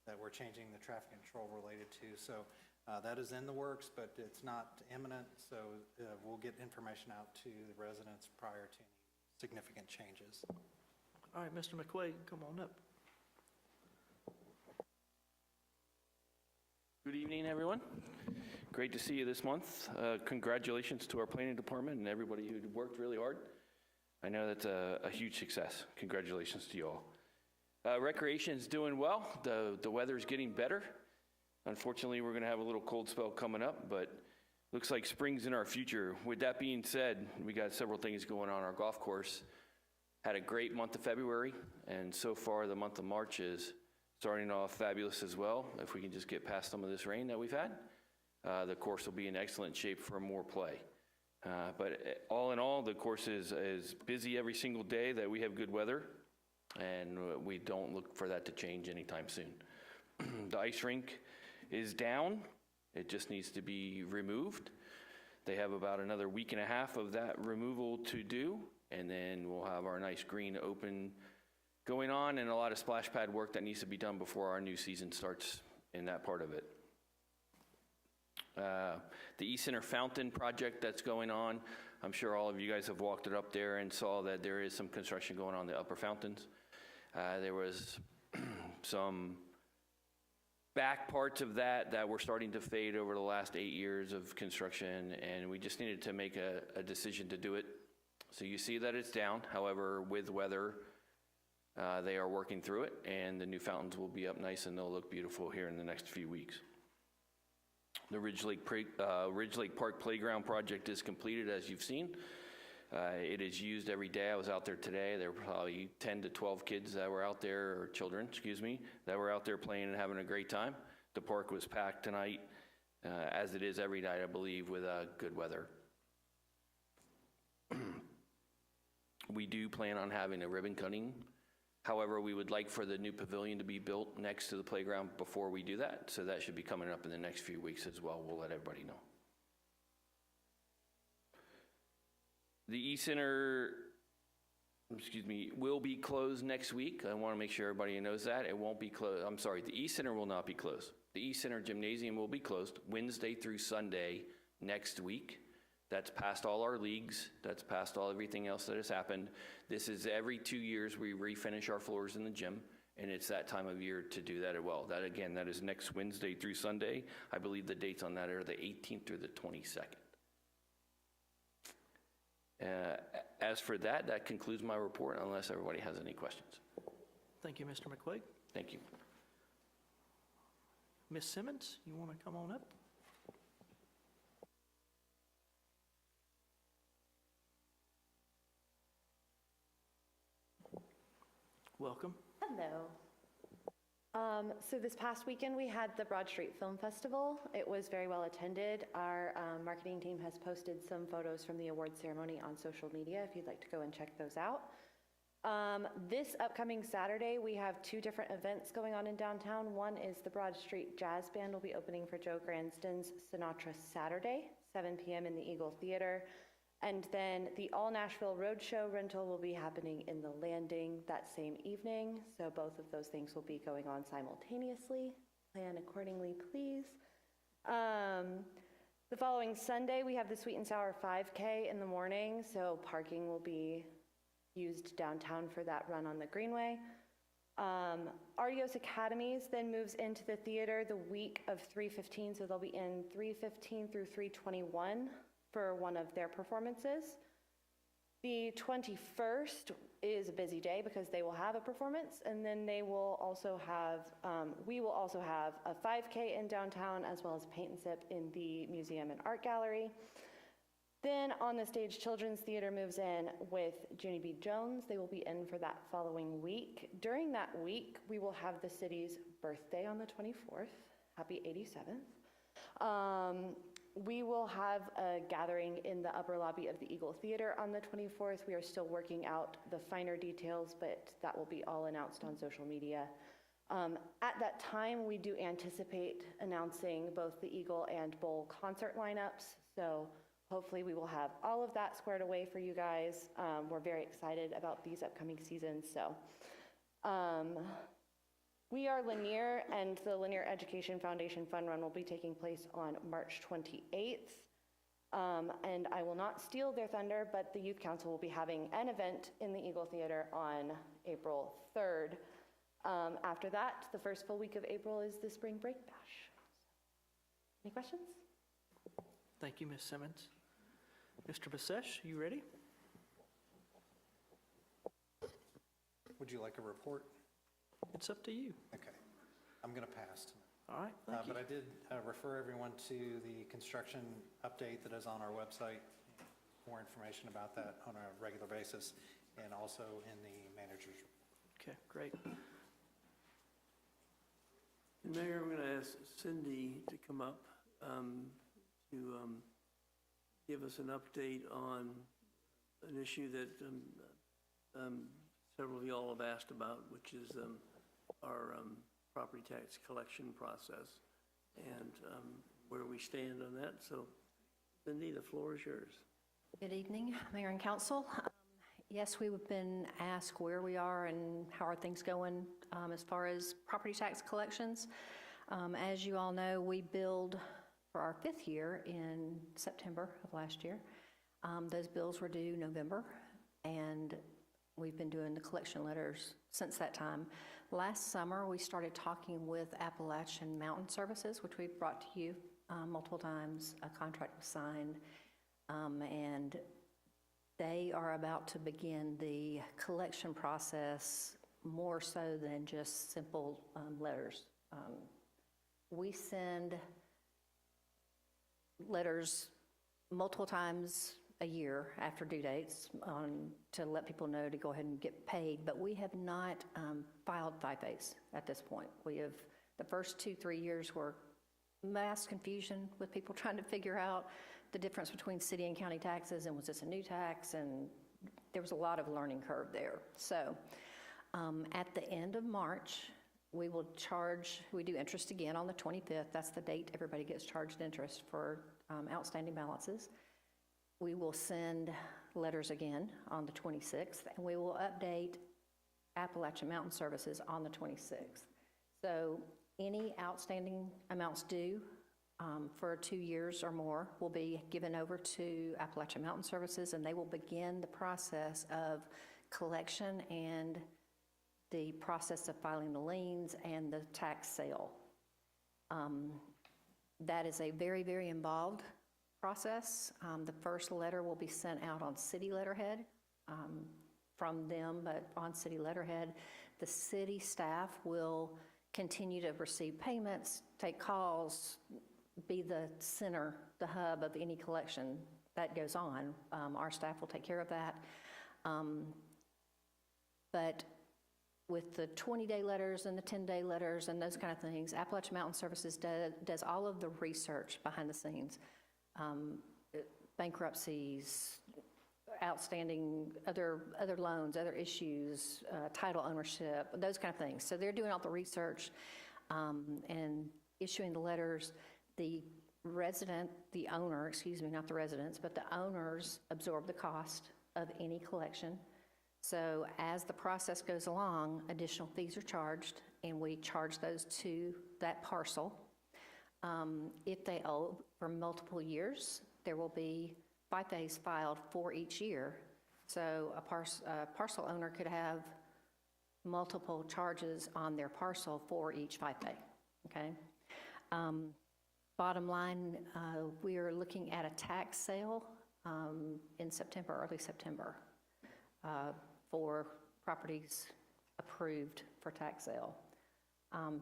that we're changing the traffic control related to. So that is in the works, but it's not imminent, so we'll get information out to the residents prior to any significant changes. All right, Mr. McQuaid, come on up. Good evening, everyone. Great to see you this month. Congratulations to our planning department and everybody who worked really hard. I know that's a huge success. Congratulations to you all. Recreation's doing well. The weather's getting better. Unfortunately, we're going to have a little cold spell coming up, but looks like spring's in our future. With that being said, we got several things going on. Our golf course had a great month of February, and so far the month of March is starting off fabulous as well. If we can just get past some of this rain that we've had, the course will be in excellent shape for more play. But all in all, the course is busy every single day that we have good weather, and we don't look for that to change anytime soon. The ice rink is down. It just needs to be removed. They have about another week and a half of that removal to do, and then we'll have our nice green open going on, and a lot of splash pad work that needs to be done before our new season starts in that part of it. The East Center Fountain project that's going on, I'm sure all of you guys have walked it up there and saw that there is some construction going on the upper fountains. There was some back parts of that were starting to fade over the last 8 years of construction, and we just needed to make a decision to do it. So you see that it's down. However, with weather, they are working through it, and the new fountains will be up nice and they'll look beautiful here in the next few weeks. The Ridge Lake Park Playground project is completed, as you've seen. It is used every day. I was out there today. There were probably 10 to 12 kids that were out there, or children, excuse me, that were out there playing and having a great time. The park was packed tonight, as it is every night, I believe, with good weather. We do plan on having a ribbon cutting. However, we would like for the new pavilion to be built next to the playground before we do that, so that should be coming up in the next few weeks as well. We'll let everybody know. The E-Center, will be closed next week. I want to make sure everybody knows that. It won't be closed. I'm sorry, the E-Center will not be closed. The E-Center Gymnasium will be closed Wednesday through Sunday next week. That's past all our leagues. That's past everything else that has happened. This is every 2 years we refinish our floors in the gym, and it's that time of year to do that as well. That, again, that is next Wednesday through Sunday. I believe the dates on that are the 18th through the 22nd. As for that, that concludes my report, unless everybody has any questions. Thank you, Mr. McQuaig. Thank you. Ms. Simmons, you want to come on up? Welcome. Hello. So this past weekend, we had the Broad Street Film Festival. It was very well attended. Our marketing team has posted some photos from the award ceremony on social media if you'd like to go and check those out. This upcoming Saturday, we have 2 different events going on in downtown. One is the Broad Street Jazz Band will be opening for Joe Gransden's Sinatra Saturday, 7 p.m. in the Eagle Theater. And then the All Nashville Roadshow rental will be happening in the Landing that same evening. So both of those things will be going on simultaneously. Plan accordingly, please. The following Sunday, we have the Sweet and Sour 5K in the morning. So parking will be used downtown for that run on the Greenway. Artios Academies then moves into the theater the week of 3/15. So they'll be in 3/15 through 3/21. For one of their performances. The 21st is a busy day because they will have a performance, and then they will also have, we will also have a 5K in downtown as well as paint and sip in the museum and art gallery. Then on the stage, Children's Theater moves in with Junie B. Jones. They will be in for that following week. During that week, we will have the city's birthday on the 24th. Happy 87th. We will have a gathering in the upper lobby of the Eagle Theater on the 24th. We are still working out the finer details, but that will be all announced on social media. At that time, we do anticipate announcing both the Eagle and Bowl concert lineups. So hopefully we will have all of that squared away for you guys. We're very excited about these upcoming seasons. So we are Lanier, and the Lanier Education Foundation Fun Run will be taking place on March 28th. And I will not steal their thunder, but the Youth Council will be having an event in the Eagle Theater on April 3rd. After that, the first full week of April is the Spring Break Bash. Any questions? Thank you, Ms. Simmons. Mr. Basesh, you ready? Would you like a report? It's up to you. Okay. I'm going to pass tonight. All right, thank you. But I did refer everyone to the construction update that is on our website. More information about that on a regular basis, and also in the manager's report. Okay, great. Mayor, I'm going to ask Cindy to come up to give us an update on an issue that several of y'all have asked about, which is our property tax collection process and where we stand on that. So, Cindy, the floor is yours. Good evening, Mayor and Council. Yes, we've been asked where we are and how are things going as far as property tax collections. As you all know, we billed for our 5th year in September of last year. Those bills were due November, and we've been doing the collection letters since that time. Last summer, we started talking with Appalachian Mountain Services, which we've brought to you multiple times. A contract was signed, and they are about to begin the collection process more so than just simple letters. We send letters multiple times a year after due dates to let people know to go ahead and get paid, but we have not filed FIFAs at this point. We have, the first 2-3 years were mass confusion with people trying to figure out the difference between city and county taxes, and was this a new tax, and there was a lot of learning curve there. So at the end of March, we will we do interest again on the 25th. That's the date everybody gets charged interest for outstanding balances. We will send letters again on the 26th, and we will update Appalachian Mountain Services on the 26th. So any outstanding amounts due for 2 years or more will be given over to Appalachian Mountain Services, and they will begin the process of collection and the process of filing the liens and the tax sale. That is a very, very involved process. The first letter will be sent out on city letterhead from them, but on city letterhead. The city staff will continue to receive payments, take calls, be the center, the hub of any collection that goes on. Our staff will take care of that. But with the 20-day letters and the 10-day letters and those kind of things, Appalachian Mountain Services does all of the research behind the scenes. Bankruptcies, outstanding other loans, other issues, title ownership, those kind of things. So they're doing all the research and issuing the letters. The owner, excuse me, not the residents, but the owners absorb the cost of any collection. So as the process goes along, additional fees are charged, and we charge those to that parcel. If they owe for multiple years, there will be FIFAs filed for each year. So a parcel owner could have multiple charges on their parcel for each FIFA, okay? Bottom line, we are looking at a tax sale in September, early September, for properties approved for tax sale.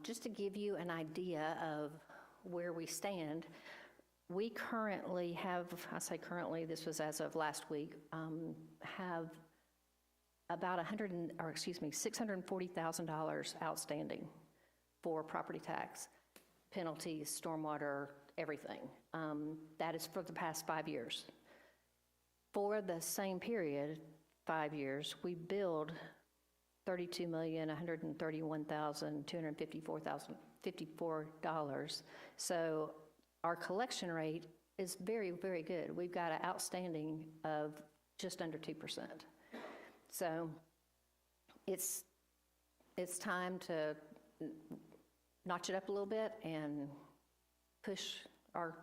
Just to give you an idea of where we stand, we currently have, I say currently, this was as of last week, have about $640,000 outstanding for property tax, penalties, stormwater, everything. That is for the past 5 years. For the same period, 5 years, we billed $32,131,254. So our collection rate is very, very good. We've got an outstanding of just under 2%. So it's time to notch it up a little bit and push our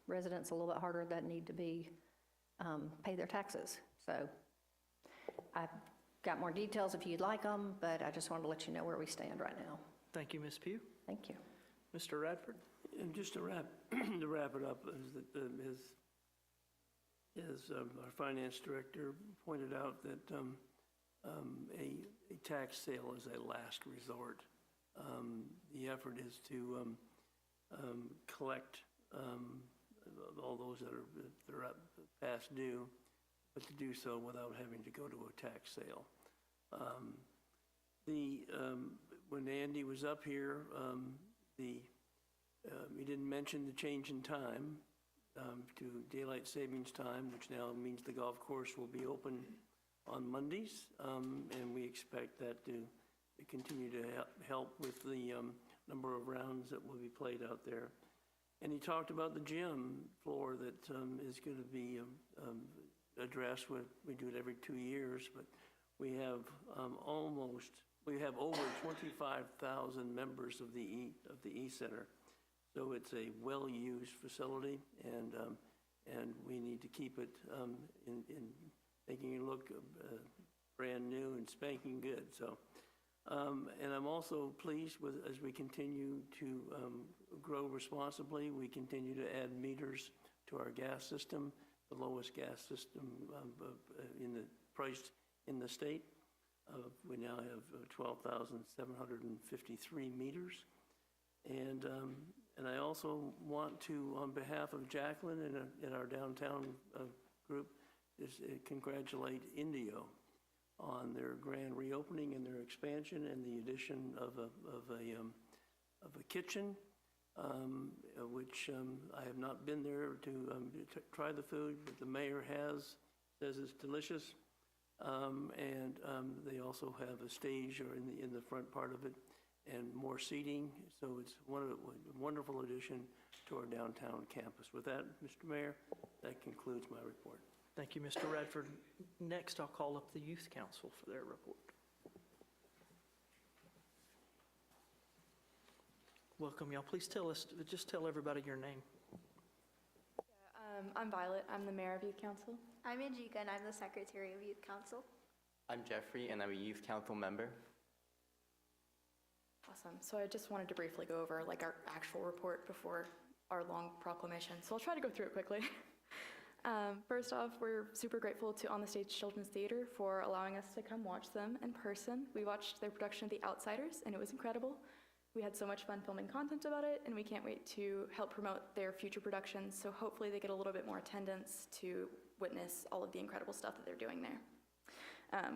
residents a little bit harder that need to be pay their taxes. So I've got more details if you'd like them, but I just wanted to let you know where we stand right now. Thank you, Ms. Pugh. Thank you. Mr. Radford? And just to wrap it up, as our finance director pointed out, that a tax sale is a last resort. The effort is to collect all those that are up past due, but to do so without having to go to a tax sale. When Andy was up here, You didn't mention the change in time to daylight savings time, which now means the golf course will be open on Mondays, and we expect that to continue to help with the number of rounds that will be played out there. And he talked about the gym floor that is going to be addressed. We do it every 2 years, but we have over 25,000 members of the E-Center. So it's a well-used facility, and we need to keep it in making it look brand new and spanking good. So, and I'm also pleased with, as we continue to grow responsibly, we continue to add meters to our gas system, the lowest gas system priced in the state. We now have 12,753 meters. And I also want to, on behalf of Jacqueline and our downtown group, congratulate Indio on their grand reopening and their expansion and the addition of a kitchen, which I have not been there to try the food, but the mayor says it's delicious. And they also have a stage in the front part of it and more seating. So it's a wonderful addition to our downtown campus. With that, Mr. Mayor, that concludes my report. Thank you, Mr. Radford. Next, I'll call up the Youth Council for their report. Welcome, y'all. Please just tell everybody your name. I'm Violet. I'm the mayor of Youth Council. I'm Anjika, and I'm the secretary of Youth Council. I'm Jeffrey, and I'm a Youth Council member. Awesome. So I just wanted to briefly go over our actual report before our long proclamation. So I'll try to go through it quickly. First off, we're super grateful to On the Stage Children's Theater for allowing us to come watch them in person. We watched their production of The Outsiders, and it was incredible. We had so much fun filming content about it, and we can't wait to help promote their future productions, so hopefully they get a little bit more attendance to witness all of the incredible stuff that they're doing there.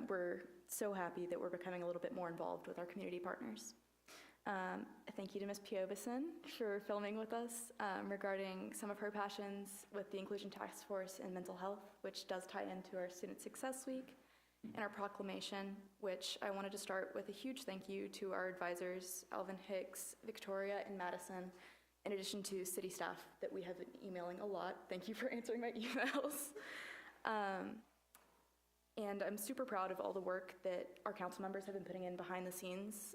We're so happy that we're becoming a little bit more involved with our community partners. Thank you to Ms. Piovison for filming with us regarding some of her passions with the Inclusion Task Force and mental health, which does tie into our Student Success Week and our proclamation, which I wanted to start with a huge thank you to our advisors, Alvin Hicks, Victoria, and Madison, in addition to city staff that we have been emailing a lot. Thank you for answering my emails. And I'm super proud of all the work that our council members have been putting in behind the scenes.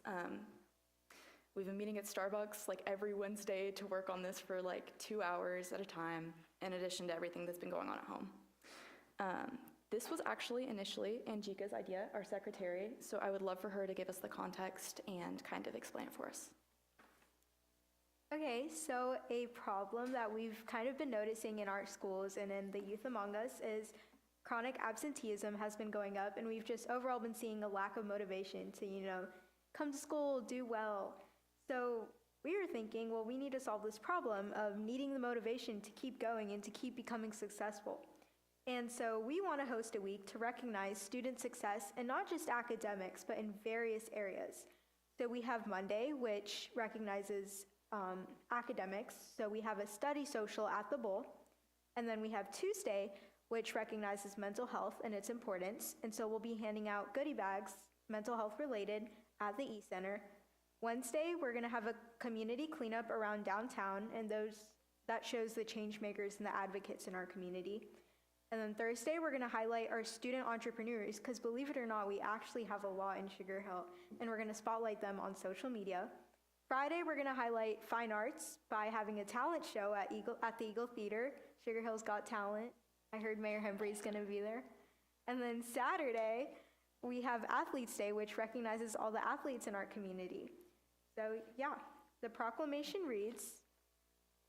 We've been meeting at Starbucks every Wednesday to work on this for 2 hours at a time, in addition to everything that's been going on at home. This was actually initially Anjika's idea, our secretary, so I would love for her to give us the context and kind of explain it for us. Okay, so a problem that we've kind of been noticing in our schools and in the youth among us is chronic absenteeism has been going up, and we've just overall been seeing a lack of motivation to, come to school, do well. So we were thinking, well, we need to solve this problem of needing the motivation to keep going and to keep becoming successful. And so we want to host a week to recognize student success in not just academics, but in various areas. So we have Monday, which recognizes academics. So we have a study social at the Bowl. And then we have Tuesday, which recognizes mental health and its importance. And so we'll be handing out goodie bags, mental health related, at the E-Center. Wednesday, we're going to have a community cleanup around downtown, and that shows the change makers and the advocates in our community. And then Thursday, we're going to highlight our student entrepreneurs, because believe it or not, we actually have a lot in Sugar Hill, and we're going to spotlight them on social media. Friday, we're going to highlight fine arts by having a talent show at the Eagle Theater. Sugar Hill's Got Talent. I heard Mayor Hembree's going to be there. And then Saturday, we have Athletes Day, which recognizes all the athletes in our community. So yeah, the proclamation reads,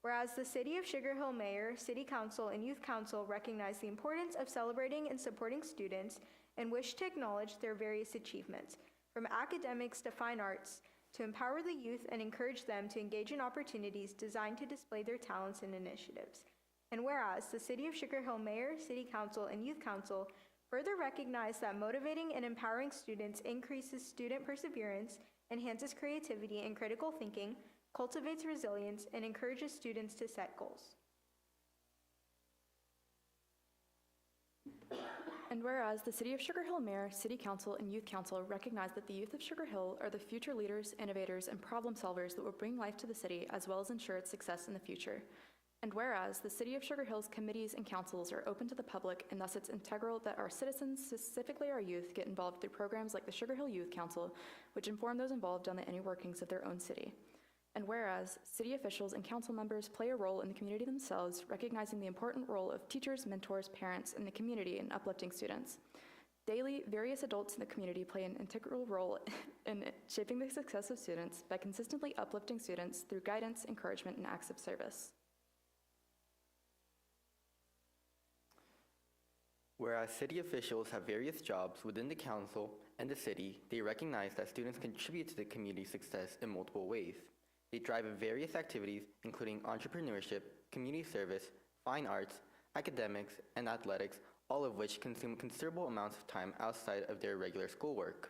whereas the City of Sugar Hill Mayor, City Council, and Youth Council recognize the importance of celebrating and supporting students and wish to acknowledge their various achievements, from academics to fine arts, to empower the youth and encourage them to engage in opportunities designed to display their talents and initiatives. And whereas the City of Sugar Hill Mayor, City Council, and Youth Council further recognize that motivating and empowering students increases student perseverance, enhances creativity and critical thinking, cultivates resilience, and encourages students to set goals. And whereas the City of Sugar Hill Mayor, City Council, and Youth Council recognize that the youth of Sugar Hill are the future leaders, innovators, and problem solvers that will bring life to the city as well as ensure its success in the future. And whereas the City of Sugar Hill's committees and councils are open to the public, and thus it's integral that our citizens, specifically our youth, get involved through programs like the Sugar Hill Youth Council, which inform those involved on the inner workings of their own city. And whereas city officials and council members play a role in the community themselves, recognizing the important role of teachers, mentors, parents, and the community in uplifting students. Daily, various adults in the community play an integral role in shaping the success of students by consistently uplifting students through guidance, encouragement, and acts of service. Whereas city officials have various jobs within the council and the city, they recognize that students contribute to the community's success in multiple ways. They drive various activities, including entrepreneurship, community service, fine arts, academics, and athletics, all of which consume considerable amounts of time outside of their regular schoolwork.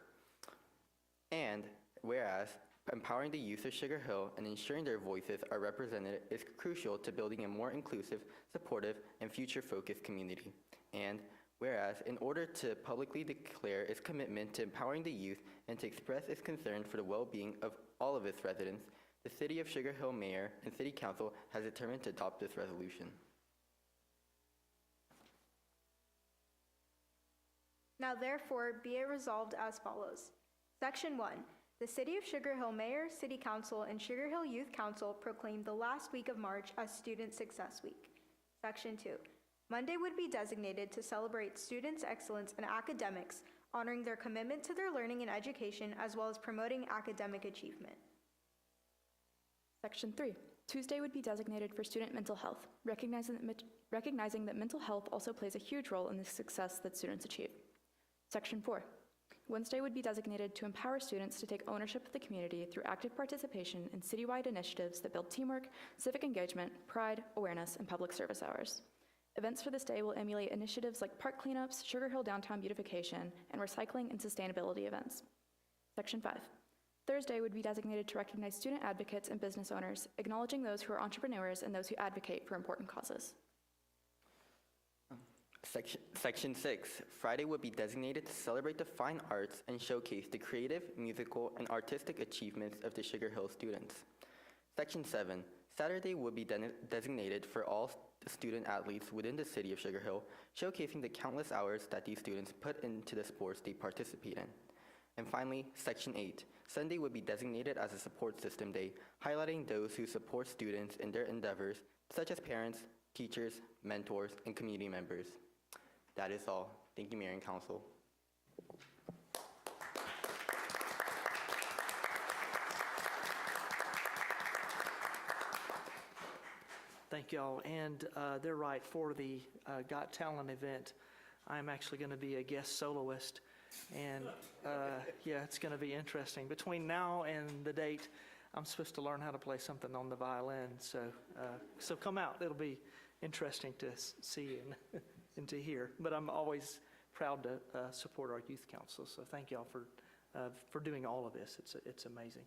And whereas empowering the youth of Sugar Hill and ensuring their voices are represented is crucial to building a more inclusive, supportive, and future-focused community. And whereas, in order to publicly declare its commitment to empowering the youth and to express its concern for the well-being of all of its residents, the City of Sugar Hill Mayor and City Council has determined to adopt this resolution. Now therefore be it resolved as follows. Section 1. The City of Sugar Hill Mayor, City Council, and Sugar Hill Youth Council proclaim the last week of March as Student Success Week. Section 2. Monday would be designated to celebrate students' excellence in academics, honoring their commitment to their learning and education, as well as promoting academic achievement. Section 3. Tuesday would be designated for student mental health, recognizing that mental health also plays a huge role in the success that students achieve. Section 4. Wednesday would be designated to empower students to take ownership of the community through active participation in citywide initiatives that build teamwork, civic engagement, pride, awareness, and public service hours. Events for this day will emulate initiatives like park cleanups, Sugar Hill downtown beautification, and recycling and sustainability events. Section 5. Thursday would be designated to recognize student advocates and business owners, acknowledging those who are entrepreneurs and those who advocate for important causes. Section 6. Friday would be designated to celebrate the fine arts and showcase the creative, musical, and artistic achievements of the Sugar Hill students. Section 7. Saturday would be designated for all student athletes within the City of Sugar Hill, showcasing the countless hours that these students put into the sports they participate in. And finally, Section 8. Sunday would be designated as a support system day, highlighting those who support students in their endeavors, such as parents, teachers, mentors, and community members. That is all. Thank you, Mayor and Council. Thank y'all. And they're right, for the Got Talent event, I'm actually going to be a guest soloist. And yeah, it's going to be interesting. Between now and the date, I'm supposed to learn how to play something on the violin. So come out. It'll be interesting to see and to hear. But I'm always proud to support our youth council. So thank y'all for doing all of this. It's amazing.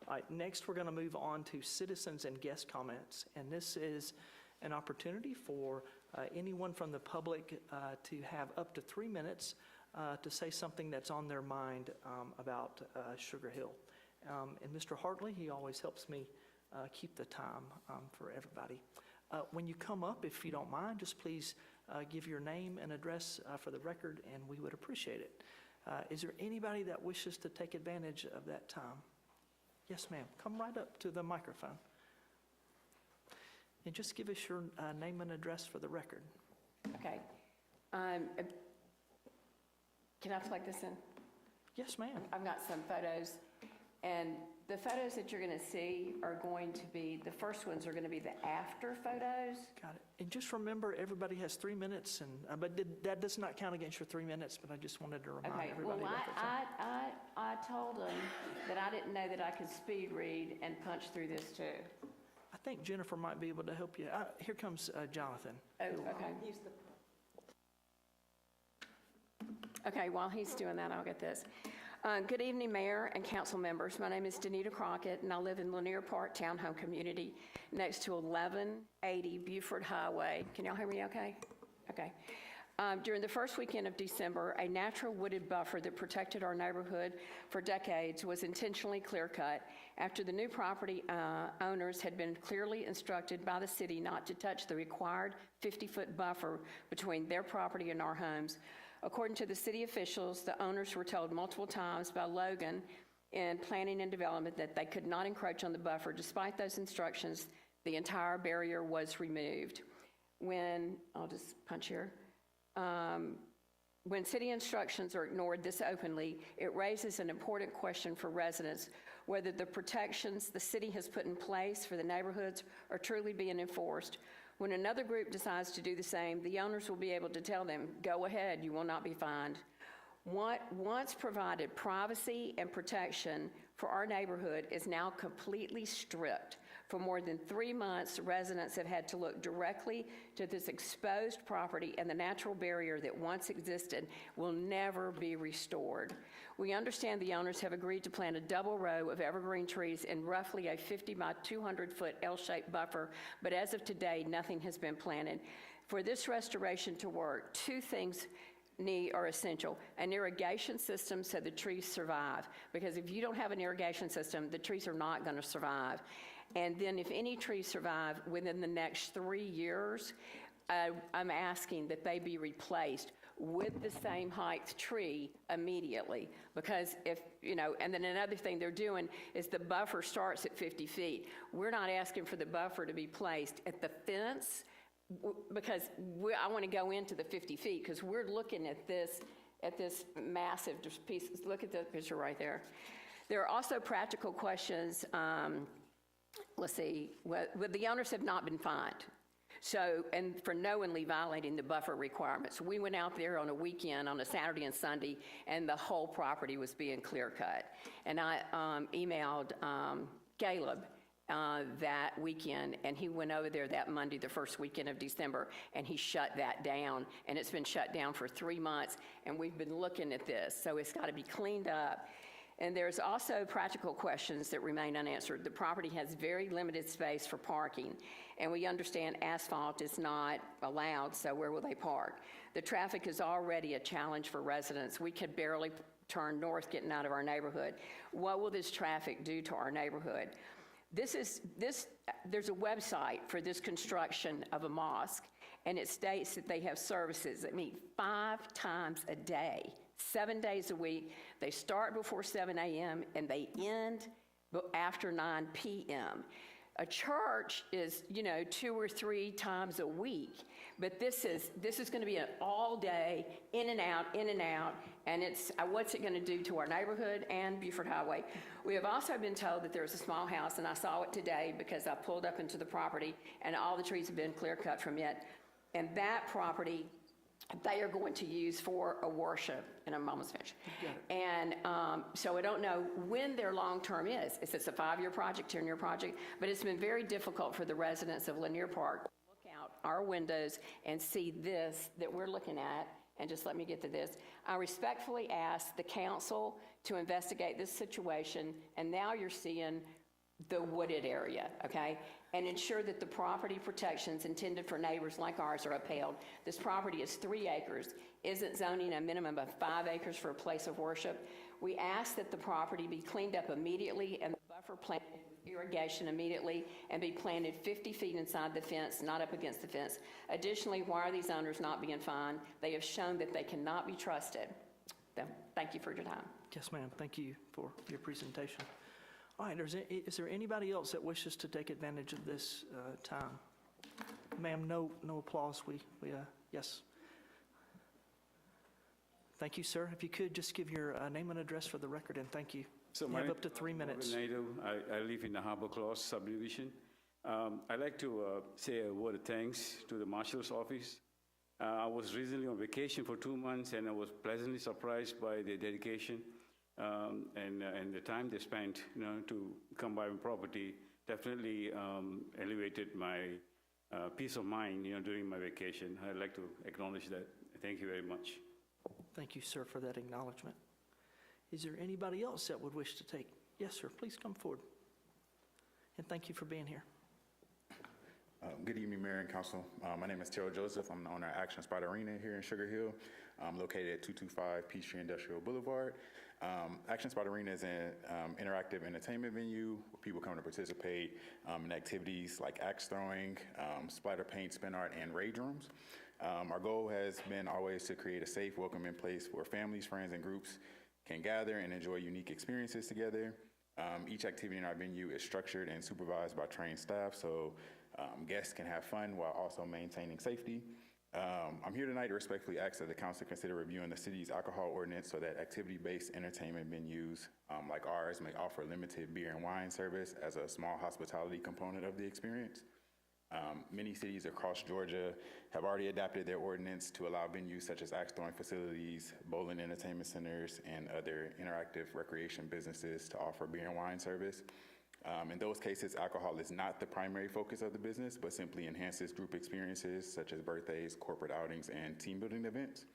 All right, next we're going to move on to citizens and guest comments. And this is an opportunity for anyone from the public to have up to 3 minutes to say something that's on their mind about Sugar Hill. And Mr. Hartley, he always helps me keep the time for everybody. When you come up, if you don't mind, just please give your name and address for the record, and we would appreciate it. Is there anybody that wishes to take advantage of that time? Yes, ma'am. Come right up to the microphone. And just give us your name and address for the record. Okay. Can I plug this in? Yes, ma'am. I've got some photos, and the photos that you're going to see are going to be, the first ones are going to be the after photos. Got it. And just remember, everybody has 3 minutes, and but that does not count against your 3 minutes, but I just wanted to remind everybody well, about that. I told them that I didn't know that I could speed read and punch through this too. I think Jennifer might be able to help you. Here comes Jonathan. Oh, okay. Okay, while he's doing that, I'll get this. Good evening, Mayor and council members. My name is Danita Crockett, and I live in Lanier Park Townhome Community next to 1180 Buford Highway. Can y'all hear me okay? Okay. During the first weekend of December, a natural wooded buffer that protected our neighborhood for decades was intentionally clear-cut after the new property owners had been clearly instructed by the city not to touch the required 50-foot buffer between their property and our homes. According to the city officials, the owners were told multiple times by Logan in planning and development that they could not encroach on the buffer. Despite those instructions, the entire barrier was removed. I'll just punch here. When city instructions are ignored this openly, it raises an important question for residents, whether the protections the city has put in place for the neighborhoods are truly being enforced. When another group decides to do the same, the owners will be able to tell them, go ahead, you will not be fined. What once provided privacy and protection for our neighborhood is now completely stripped. For more than 3 months, residents have had to look directly to this exposed property, and the natural barrier that once existed will never be restored. We understand the owners have agreed to plant a double row of evergreen trees in roughly a 50 by 200-foot L-shaped buffer, but as of today, nothing has been planted. For this restoration to work, two things are essential: an irrigation system so the trees survive, because if you don't have an irrigation system, the trees are not going to survive. And then if any trees survive within the next 3 years, I'm asking that they be replaced with the same height tree immediately. Because and then another thing they're doing is the buffer starts at 50 feet. We're not asking for the buffer to be placed at the fence, because I want to go into the 50 feet, because we're looking at this massive piece. Look at the picture right there. There are also practical questions. Let's see, the owners have not been fined. So, and for knowingly violating the buffer requirements. We went out there on a weekend, on a Saturday and Sunday, and the whole property was being clear cut. And I emailed Caleb that weekend, and he went over there that Monday, the first weekend of December, and he shut that down. And it's been shut down for 3 months, and we've been looking at this. So it's got to be cleaned up. And there's also practical questions that remain unanswered. The property has very limited space for parking, and we understand asphalt is not allowed, so where will they park? The traffic is already a challenge for residents. We could barely turn north getting out of our neighborhood. What will this traffic do to our neighborhood? There's a website for this construction of a mosque, and it states that they have services that meet 5 times a day. 7 days a week. They start before 7 a.m. and they end after 9 p.m. A church is, 2 or 3 times a week, but this is going to be an all day, in and out, and it's what's it going to do to our neighborhood and Buford Highway? We have also been told that there's a small house, and I saw it today because I pulled up into the property, and all the trees have been clear cut from it, and that property they are going to use for a worship, and I'm almost finished. And so I don't know when their long-term is. If it's a 5-year project, 10-year project, but it's been very difficult for the residents of Lanier Park to look out our windows and see this that we're looking at. And just let me get to this. I respectfully ask the council to investigate this situation, and now you're seeing the wooded area, okay? And ensure that the property protections intended for neighbors like ours are upheld. This property is 3 acres. Isn't zoning a minimum of 5 acres for a place of worship? We ask that the property be cleaned up immediately and the buffer planted with irrigation immediately and be planted 50 feet inside the fence, not up against the fence. Additionally, why are these owners not being fined? They have shown that they cannot be trusted. So, thank you for your time. Yes, ma'am. Thank you for your presentation. All right, is there anybody else that wishes to take advantage of this time? Ma'am, no applause. Yes. Thank you, sir. If you could just give your name and address for the record, and thank you. So you have up to 3 minutes. I live in the Harbor Clause subdivision. I'd like to say a word of thanks to the Marshal's office. I was recently on vacation for 2 months, and I was pleasantly surprised by their dedication. And the time they spent, to come by my property definitely elevated my peace of mind, during my vacation. I'd like to acknowledge that. Thank you very much. Thank you, sir, for that acknowledgement. Is there anybody else that would wish to take? Yes, sir, please come forward. And thank you for being here. Good evening, Mayor and Council. My name is Terrell Joseph. I'm the owner of Action Spot Arena here in Sugar Hill, located at 225 Peachtree Industrial Boulevard. Action Spot Arena is an interactive entertainment venue where people come to participate in activities like axe throwing, splatter paint, spin art, and rage rooms. Our goal has been always to create a safe, welcoming place where families, friends, and groups can gather and enjoy unique experiences together. Each activity in our venue is structured and supervised by trained staff, so guests can have fun while also maintaining safety. I'm here tonight to respectfully ask that the council consider reviewing the city's alcohol ordinance so that activity-based entertainment venues like ours may offer limited beer and wine service as a small hospitality component of the experience. Many cities across Georgia have already adapted their ordinance to allow venues such as axe throwing facilities, bowling entertainment centers, and other interactive recreation businesses to offer beer and wine service. In those cases, alcohol is not the primary focus of the business, but simply enhances group experiences such as birthdays, corporate outings, and team building events.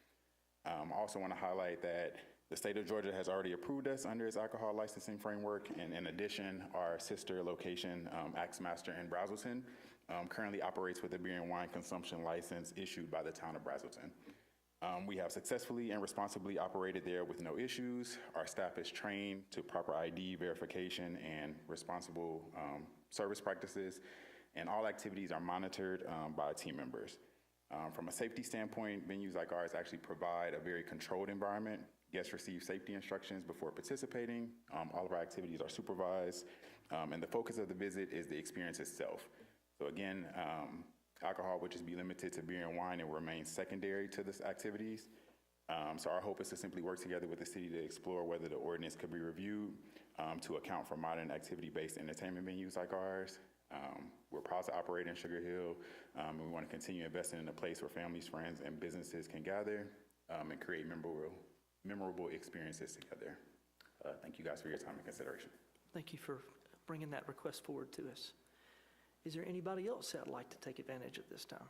I also want to highlight that the state of Georgia has already approved us under its alcohol licensing framework, and in addition, our sister location, Axe Master in Brazelton, currently operates with a beer and wine consumption license issued by the town of Brazelton. We have successfully and responsibly operated there with no issues. Our staff is trained to proper ID verification and responsible service practices, and all activities are monitored by team members. From a safety standpoint, venues like ours actually provide a very controlled environment. Guests receive safety instructions before participating. All of our activities are supervised, and the focus of the visit is the experience itself. So again, alcohol would just be limited to beer and wine and remain secondary to this activities. So our hope is to simply work together with the city to explore whether the ordinance could be reviewed to account for modern activity-based entertainment venues like ours. We're proud to operate in Sugar Hill, and we want to continue investing in a place where families, friends, and businesses can gather and create memorable experiences together. Thank you guys for your time and consideration. Thank you for bringing that request forward to us. Is there anybody else that would like to take advantage of this time?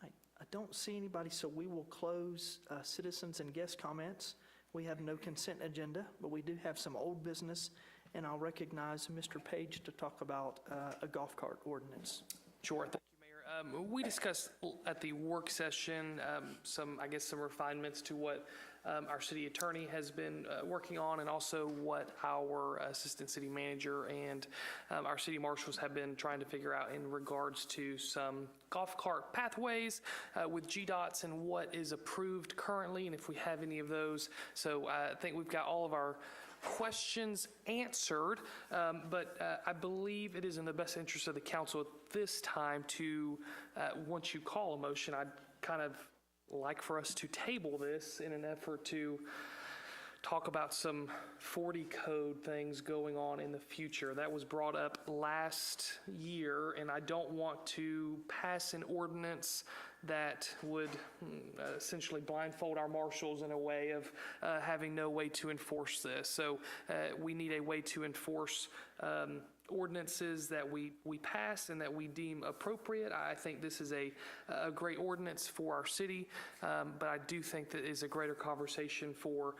I don't see anybody, so we will close citizens and guest comments. We have no consent agenda, but we do have some old business, and I'll recognize Mr. Page to talk about a golf cart ordinance. Sure. Thank you, Mayor. We discussed at the work session some refinements to what our city attorney has been working on, and also what our assistant city manager and our city marshals have been trying to figure out in regards to some golf cart pathways with GDOTs and what is approved currently, and if we have any of those. So I think we've got all of our questions answered, but I believe it is in the best interest of the council at this time to, once you call a motion, I'd kind of like for us to table this in an effort to talk about some 40 code things going on in the future. That was brought up last year, and I don't want to pass an ordinance that would essentially blindfold our marshals in a way of having no way to enforce this. So we need a way to enforce ordinances that we pass and that we deem appropriate. I think this is a great ordinance for our city, but I do think that is a greater conversation for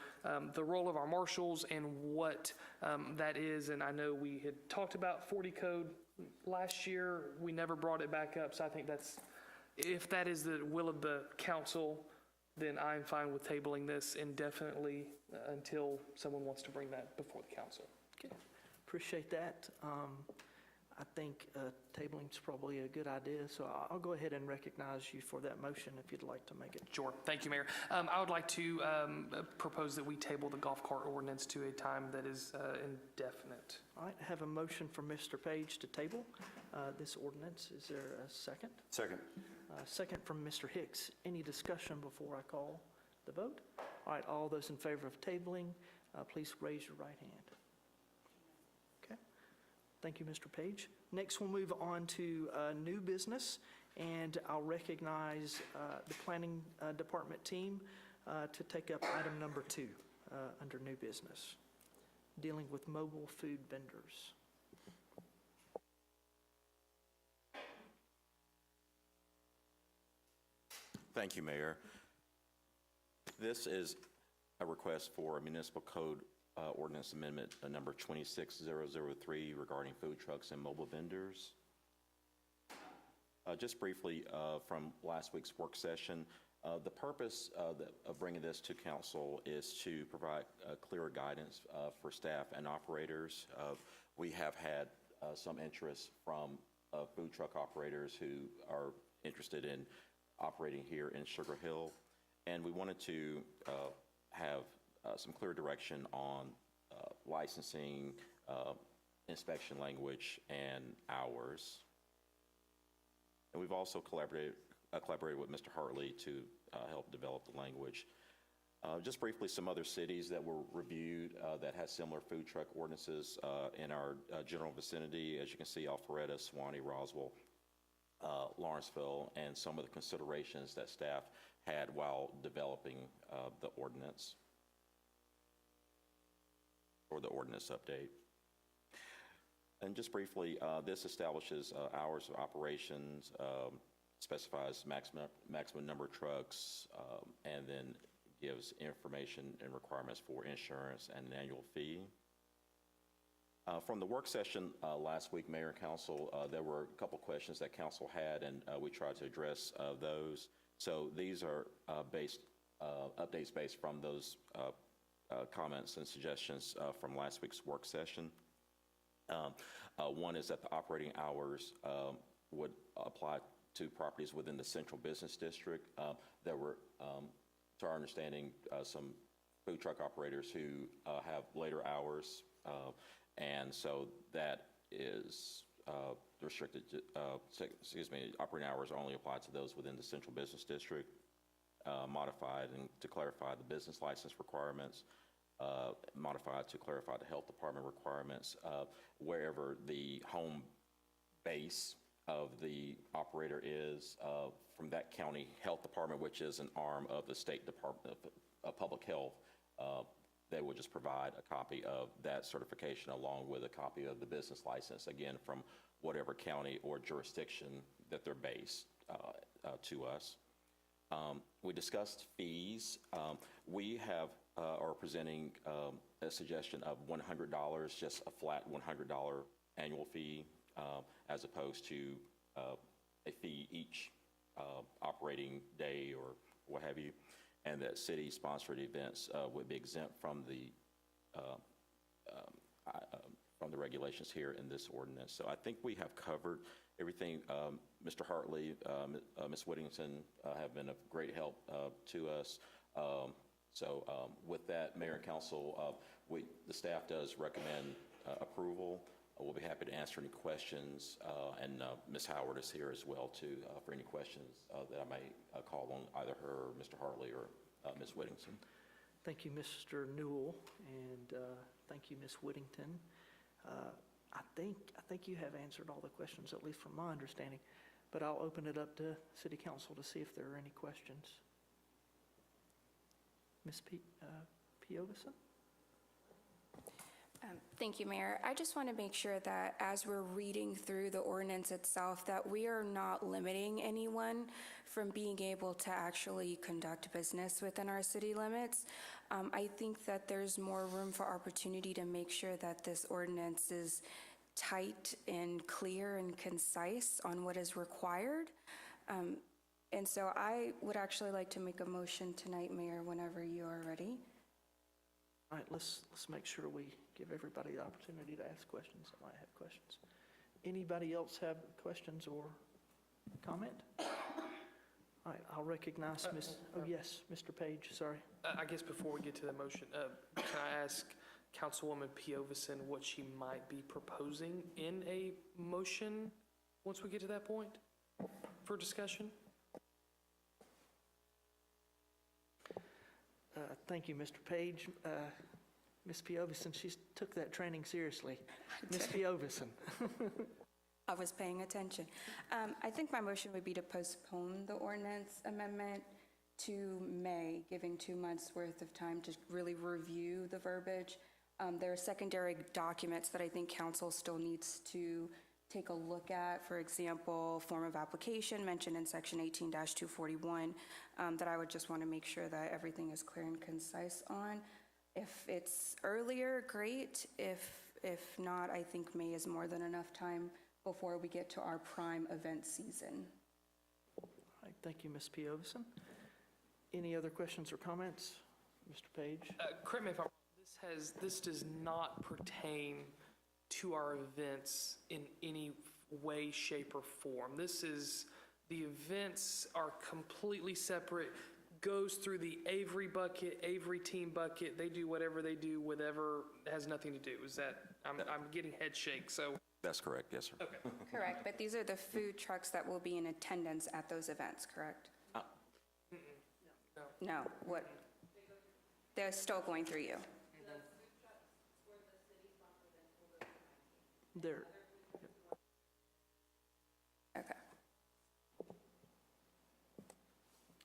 the role of our marshals and what that is. And I know we had talked about 40 code last year. We never brought it back up, so I think that's, if that is the will of the council, then I'm fine with tabling this indefinitely until someone wants to bring that before the council. Okay, appreciate that. I think tabling is probably a good idea, so I'll go ahead and recognize you for that motion if you'd like to make it. Sure. Thank you, Mayor. I would like to propose that we table the golf cart ordinance to a time that is indefinite. All right, I have a motion from Mr. Page to table this ordinance. Is there a second? Second. Second from Mr. Hicks. Any discussion before I call the vote? All right, all those in favor of tabling, please raise your right hand. Okay. Thank you, Mr. Page. Next, we'll move on to new business, and I'll recognize the Planning Department team to take up item number 2 under new business, dealing with mobile food vendors. Thank you, Mayor. This is a request for a municipal code ordinance amendment number 26003 regarding food trucks and mobile vendors. Just briefly, from last week's work session, the purpose of bringing this to council is to provide clearer guidance for staff and operators. We have had some interest from food truck operators who are interested in operating here in Sugar Hill, and we wanted to have some clear direction on licensing, inspection language, and hours. And we've also collaborated with Mr. Hartley to help develop the language. Just briefly, some other cities that were reviewed that had similar food truck ordinances in our general vicinity, as you can see, Alpharetta, Suwanee, Roswell, Lawrenceville, and some of the considerations that staff had while developing the ordinance or the ordinance update. And just briefly, this establishes hours of operations, specifies maximum number of trucks, and then gives information and requirements for insurance and an annual fee. From the work session last week, Mayor and Council, there were a couple questions that Council had, and we tried to address those. So these are updates based from those comments and suggestions from last week's work session. One is that the operating hours would apply to properties within the central business district. There were, to our understanding, some food truck operators who have later hours, and so that is restricted to, operating hours only apply to those within the central business district, modified and to clarify the business license requirements, modified to clarify the health department requirements, wherever the home base of the operator is from that county health department, which is an arm of the State Department of Public Health. They will just provide a copy of that certification along with a copy of the business license, again, from whatever county or jurisdiction that they're based to us. We discussed fees. We are presenting a suggestion of $100, just a flat $100 annual fee, as opposed to a fee each operating day or what have you, and that city-sponsored events would be exempt from the regulations here in this ordinance. So I think we have covered everything. Mr. Hartley, Ms. Whittington have been of great help to us. With that, Mayor and Council, the staff does recommend approval. We'll be happy to answer any questions, and Ms. Howard is here as well for any questions that I may call on either her, Mr. Hartley, or Ms. Whittington. Thank you, Mr. Newell, and thank you, Ms. Whittington. I think you have answered all the questions, at least from my understanding, but I'll open it up to City Council to see if there are any questions. Ms. Piovison? Thank you, Mayor. I just want to make sure that as we're reading through the ordinance itself, that we are not limiting anyone from being able to actually conduct business within our city limits. I think that there's more room for opportunity to make sure that this ordinance is tight and clear and concise on what is required. And so I would actually like to make a motion tonight, Mayor, whenever you are ready. All right, let's make sure we give everybody the opportunity to ask questions that might have questions. Anybody else have questions or comment? All right, I'll recognize yes, Mr. Page, sorry. I guess before we get to the motion, can I ask Councilwoman Piovison what she might be proposing in a motion once we get to that point for discussion? Thank you, Mr. Page. Ms. Piovison, she took that training seriously. Ms. Piovison. I was paying attention. I think my motion would be to postpone the ordinance amendment to May, giving 2 months' worth of time to really review the verbiage. There are secondary documents that I think council still needs to take a look at, for example, form of application mentioned in section 18-241, that I would just want to make sure that everything is clear and concise on. If it's earlier, great. If not, I think May is more than enough time before we get to our prime event season. All right, thank you, Ms. Piovison. Any other questions or comments? Mr. Page? Correct me if I'm wrong, this does not pertain to our events in any way, shape, or form. The events are completely separate, goes through the Avery bucket, Avery team bucket. They do whatever they do, whatever has nothing to do. Is that, I'm getting head shake, so. That's correct, yes, sir. Okay. Correct, but these are the food trucks that will be in attendance at those events, correct? No, what? They're still going through you. There. Okay.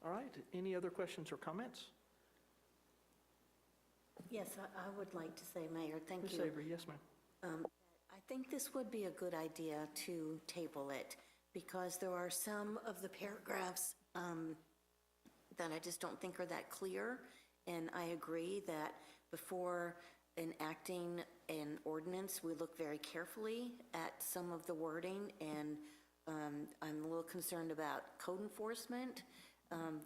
All right, any other questions or comments? Yes, I would like to say, Mayor, thank Ms. you. Avery, yes, ma'am. I think this would be a good idea to table it, because there are some of the paragraphs that I just don't think are that clear, and I agree that before enacting an ordinance, we look very carefully at some of the wording, and I'm a little concerned about code enforcement.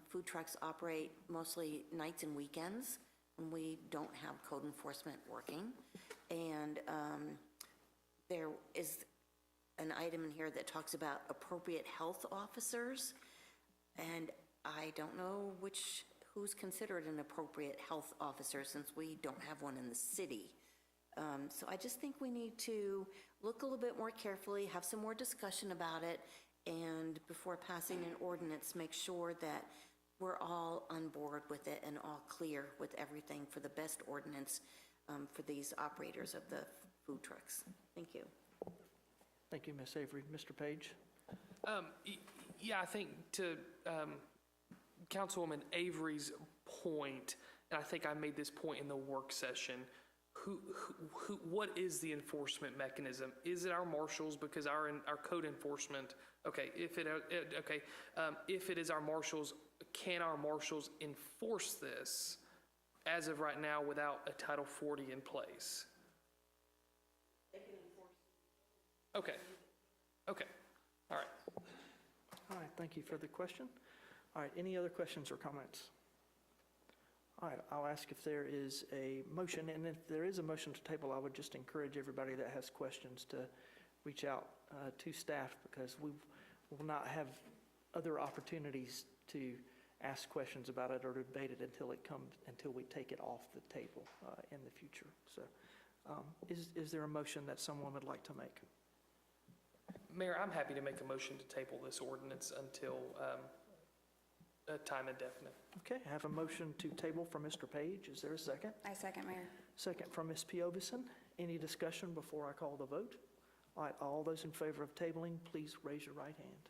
Food trucks operate mostly nights and weekends, and we don't have code enforcement working. And there is an item in here that talks about appropriate health officers, and I don't know who's considered an appropriate health officer, since we don't have one in the city. So I just think we need to look a little bit more carefully, have some more discussion about it, and before passing an ordinance, make sure that we're all on board with it and all clear with everything for the best ordinance for these operators of the food trucks. Thank you. Thank you, Ms. Avery. Mr. Page? Yeah, I think to Councilwoman Avery's point, and I think I made this point in the work session, what is the enforcement mechanism? Is it our marshals? Because our code enforcement, okay, if it is our marshals, can our marshals enforce this as of right now without a Title 40 in place? Okay. Okay. All right. All right, thank you for the question. All right, any other questions or comments? All right, I'll ask if there is a motion, and if there is a motion to table, I would just encourage everybody that has questions to reach out to staff, because we will not have other opportunities to ask questions about it or debate it until we take it off the table in the future. So is there a motion that someone would like to make? Mayor, I'm happy to make a motion to table this ordinance until time indefinite. Okay, I have a motion to table from Mr. Page. Is there a second? I second, Mayor. Second from Ms. Piovison. Any discussion before I call the vote? All right, all those in favor of tabling, please raise your right hand.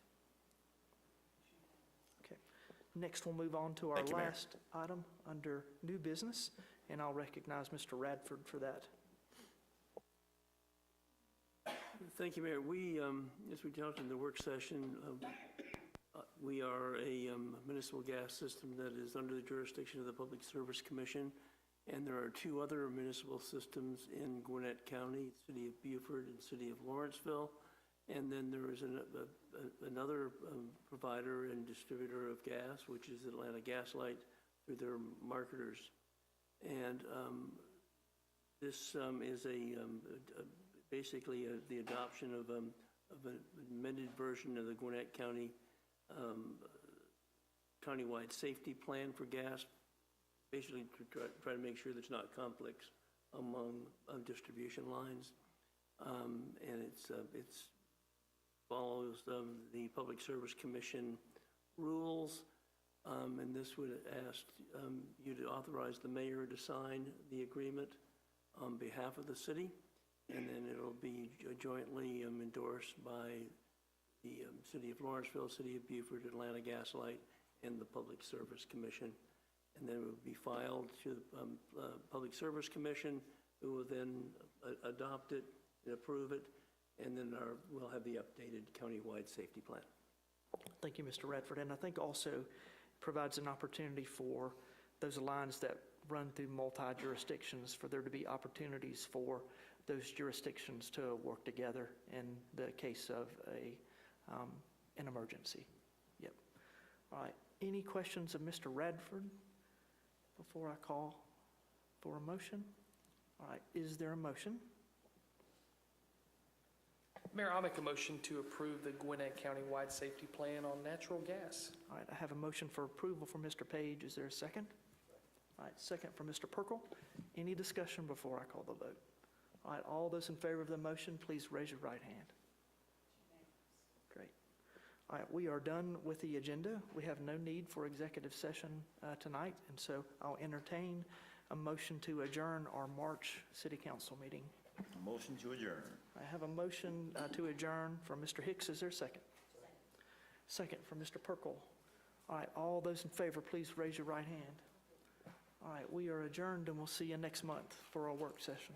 Okay. Next, we'll move on to our Thank you, Mayor. last item under new business, and I'll recognize Mr. Radford for that. Thank you, Mayor. We, as we talked in the work session, we are a municipal gas system that is under the jurisdiction of the Public Service Commission, and there are two other municipal systems in Gwinnett County, City of Beaufort and City of Lawrenceville, and then there is another provider and distributor of gas, which is Atlanta Gas Light, through their marketers. And this is basically the adoption of an amended version of the Gwinnett County countywide safety plan for gas, basically to try to make sure there's not conflicts among distribution lines. And it follows the Public Service Commission rules, and this would ask you to authorize the mayor to sign the agreement on behalf of the city, and then it'll be jointly endorsed by the City of Lawrenceville, City of Beaufort, Atlanta Gas Light, and the Public Service Commission. And then it will be filed to the Public Service Commission, who will then adopt it and approve it, and then we'll have the updated countywide safety plan. Thank you, Mr. Redford. And I think also provides an opportunity for those lines that run through multi-jurisdictions, for there to be opportunities for those jurisdictions to work together in the case of an emergency. Yep. All right. Any questions of Mr. Radford before I call for a motion? All right. Is there a motion? Mayor, I'll make a motion to approve the Gwinnett Countywide Safety Plan on natural gas. All right. I have a motion for approval from Mr. Page. Is there a second? All right. Second from Mr. Perkle. Any discussion before I call the vote? All right. All those in favor of the motion, please raise your right hand. Great. All right. We are done with the agenda. We have no need for executive session tonight, and so I'll entertain a motion to adjourn our March City Council meeting. Motion to adjourn. I have a motion to adjourn from Mr. Hicks. Is there a second? Second from Mr. Perkle. All right, all those in favor, please raise your right hand. All right, we are adjourned, and we'll see you next month for our work session.